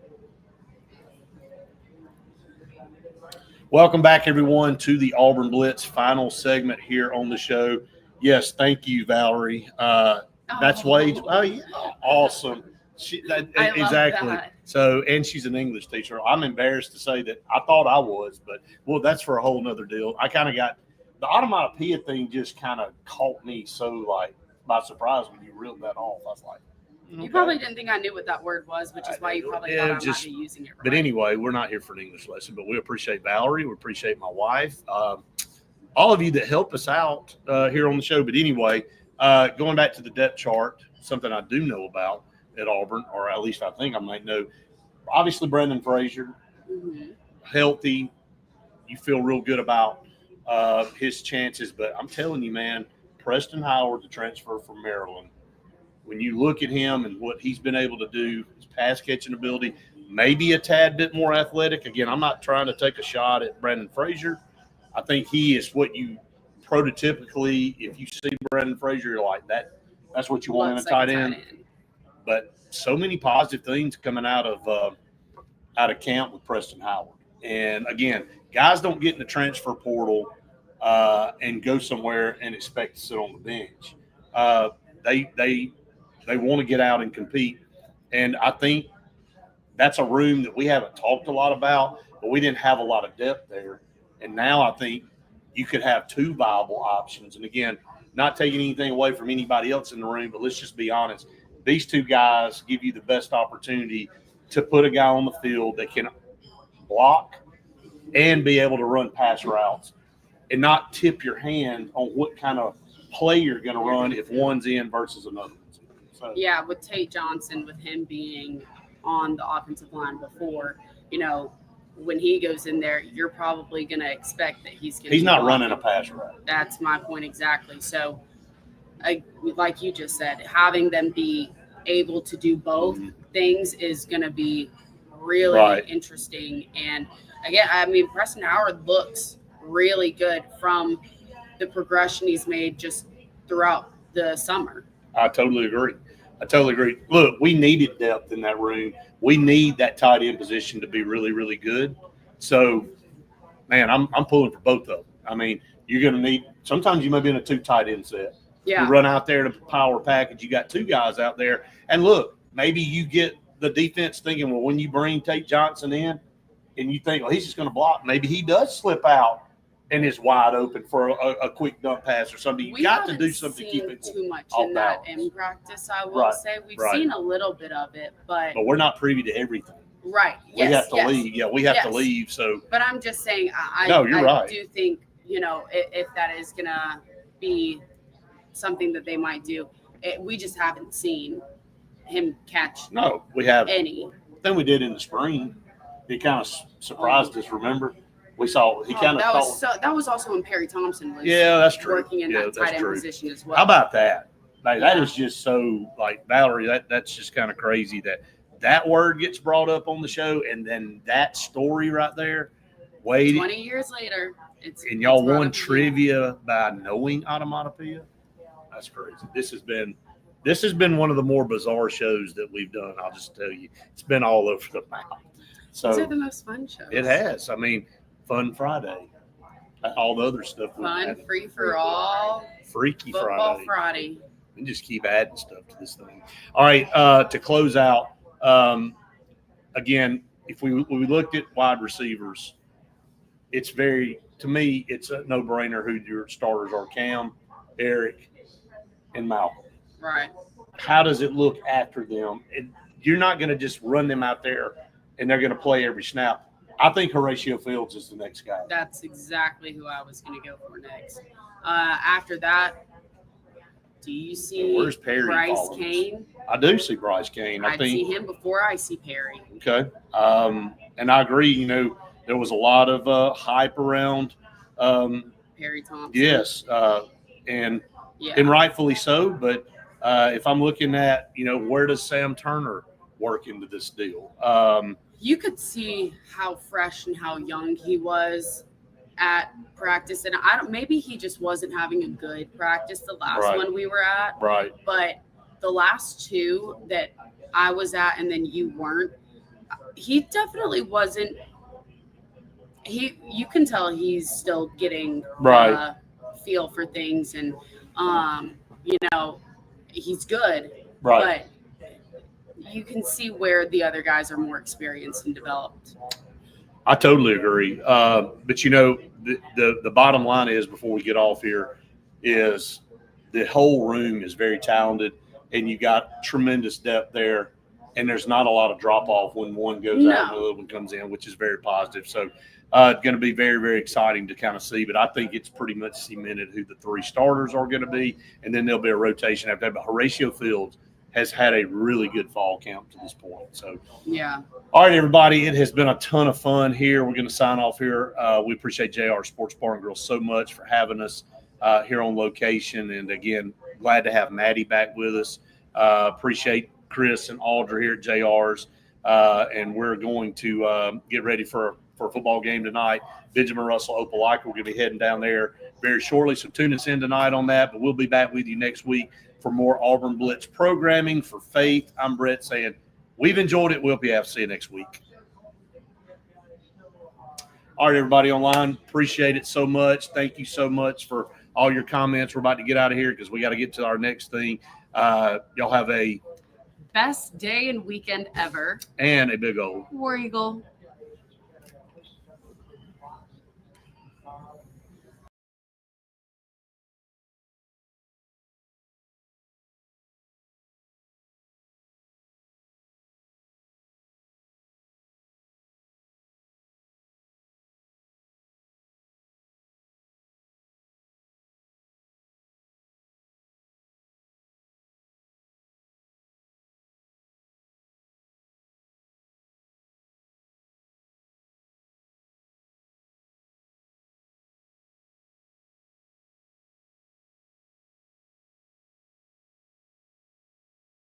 S1: Welcome back, everyone, to the Auburn Blitz final segment here on the show. Yes, thank you, Valerie. That's Wade. Oh, yeah. Awesome.
S2: I love
S1: Exactly.
S2: that.
S1: So, and she's an English teacher. I'm embarrassed to say that I thought I was, but well, that's for a whole nother deal. I kind of got the onomatopoeia thing just kind of caught me so like by surprise when you reeled that off. I was like,
S2: You
S1: okay.
S2: probably didn't think I knew what that word was, which is why you probably
S1: Yeah,
S2: thought I
S1: just-
S2: might be using it right.
S1: But anyway, we're not here for an English lesson, but we appreciate Valerie. We appreciate my wife. All of you that help us out here on the show. But anyway, going back to the depth chart, something I do know about at Auburn, or at least I think I might know. Obviously, Brendan Frazier,
S2: Mhm.
S1: healthy. You feel real good about his chances. But I'm telling you, man, Preston Howard, the transfer from Maryland, when you look at him and what he's been able to do, his pass catching ability, maybe a tad bit more athletic. Again, I'm not trying to take a shot at Brandon Frazier. I think he is what you prototypically, if you see Brandon Frazier, you're like that. That's what you want in a
S2: Looks
S1: tight
S2: like
S1: end. But so many positive things coming out of camp with Preston Howard. And again, guys don't get in the transfer portal and go somewhere and expect to sit on the bench. They want to get out and compete. And I think that's a room that we haven't talked a lot about, but we didn't have a lot of depth there. And now I think you could have two viable options. And again, not taking anything away from anybody else in the room, but let's just be honest. These two guys give you the best opportunity to put a guy on the field that can block and be able to run pass routes and not tip your hand on what kind of play you're going to run if one's in versus another. So,
S2: Yeah, with Tate Johnson, with him being on the offensive line before, when he goes in there, you're probably going to expect that he's going to
S1: he's not running a pass route.
S2: That's my point exactly. So, like you just said, having them be able to do both things is going to be really
S1: Right.
S2: interesting. And again, I mean, Preston Howard looks really good from the progression he's made just throughout the summer.
S1: I totally agree. Look, we needed depth in that room. We need that tight end position to be really, really good. So, man, I'm pulling for both of them. I mean, you're going to need – sometimes you may be in a two tight end set.
S2: Yeah.
S1: You run out there to power package. You got two guys out there. And look, maybe you get the defense thinking, well, when you bring Tate Johnson in and you think, well, he's just going to block, maybe he does slip out and is wide open for a quick dump pass or something. You got to do something to keep it
S2: too much
S1: off
S2: in that
S1: balance.
S2: in practice. I will
S1: Right,
S2: say we've
S1: right.
S2: seen a little bit of it, but
S1: But we're not privy to everything.
S2: right.
S1: We
S2: Yes,
S1: have to
S2: yes.
S1: leave. Yeah, we have to
S2: Yes.
S1: leave. So
S2: But I'm just saying,
S1: No, you're
S2: I
S1: right.
S2: do think, if that is going to be something that they might do, we just haven't seen him catch
S1: no, we have.
S2: any.
S1: Thing we did in the spring, he kind of surprised us. Remember, we saw he
S2: Oh,
S1: kind of
S2: that was also when Perry Thompson was
S1: Yeah, that's true.
S2: working in
S1: Yeah,
S2: that
S1: that's
S2: tight end
S1: true.
S2: position as well.
S1: How about that? Like, that
S2: Yeah.
S1: is just so like Valerie. That's just kind of crazy that word gets brought up on the show, and then that story right there. Wait,
S2: 20 years later,
S1: and y'all
S2: it's brought
S1: won
S2: up again.
S1: trivia by knowing Automatopoeia. That's crazy. This has been one of the more bizarre shows that we've done. I'll just tell you, it's been all over the map.
S2: These are
S1: So
S2: the most fun shows.
S1: it has. I mean, Fun Friday, all the other stuff. we've
S2: Fun,
S1: had.
S2: free for all,
S1: Freaky
S2: football
S1: Friday.
S2: Friday.
S1: And just keep adding stuff to this thing. All right, to close out, again, if we looked at wide receivers, to me, it's a no-brainer who your starters are: Cam, Eric, and Malcolm.
S2: Right.
S1: How does it look after them? You're not going to just run them out there and they're going to play every snap. I think Horatio Fields is the next guy.
S2: That's exactly who I was going to go for next. After that, do you see
S1: Where's Perry
S2: Bryce
S1: following us?
S2: Kane?
S1: I do see Bryce Kane. I
S2: I'd see
S1: think
S2: him before I see Perry.
S1: okay. And I agree. There was a lot of hype around.
S2: Perry Thompson.
S1: Yes, and
S2: Yeah.
S1: rightfully so. But if I'm looking at where does Sam Turner work into this deal?
S2: You could see how fresh and how young he was at practice, and maybe he just wasn't having a good practice the last
S1: Right.
S2: one we were at.
S1: Right.
S2: But the last two that I was at and then you weren't, he definitely wasn't. You can tell he's still getting
S1: Right.
S2: feel for things, and he's good,
S1: Right.
S2: but you can see where the other guys are more experienced and developed.
S1: I totally agree. But the bottom line is, before we get off here, is the whole room is very talented, and you got tremendous depth there, and there's not a lot of drop off when one goes out and the other one comes in, which is very positive. So it's going to be very, very exciting to kind of see. But I think it's pretty much cemented who the three starters are going to be, and then there'll be a rotation after that. But Horatio Fields has had a really good fall camp to this point. So,
S2: Yeah.
S1: all right, everybody, it has been a ton of fun here. We're going to sign off here. We appreciate JR Sports Bar and Grill so much for having us here on location. And, again, glad to have Maddie back with us. Appreciate Chris and Audra here at JR's. And we're going to get ready for a football game tonight. Benjamin Russell, Opelika. We're going to be heading down there very shortly. So tune us in tonight on that. But we'll be back with you next week for more Auburn Blitz programming. For Faith, I'm Brett saying we've enjoyed it. We'll be able to see you next week. All right, everybody online, appreciate it so much. Thank you so much for all your comments. We're about to get out of here because we got to get to our next thing. Y'all have a
S2: Best day and weekend ever.
S1: and a big old
S2: War Eagle.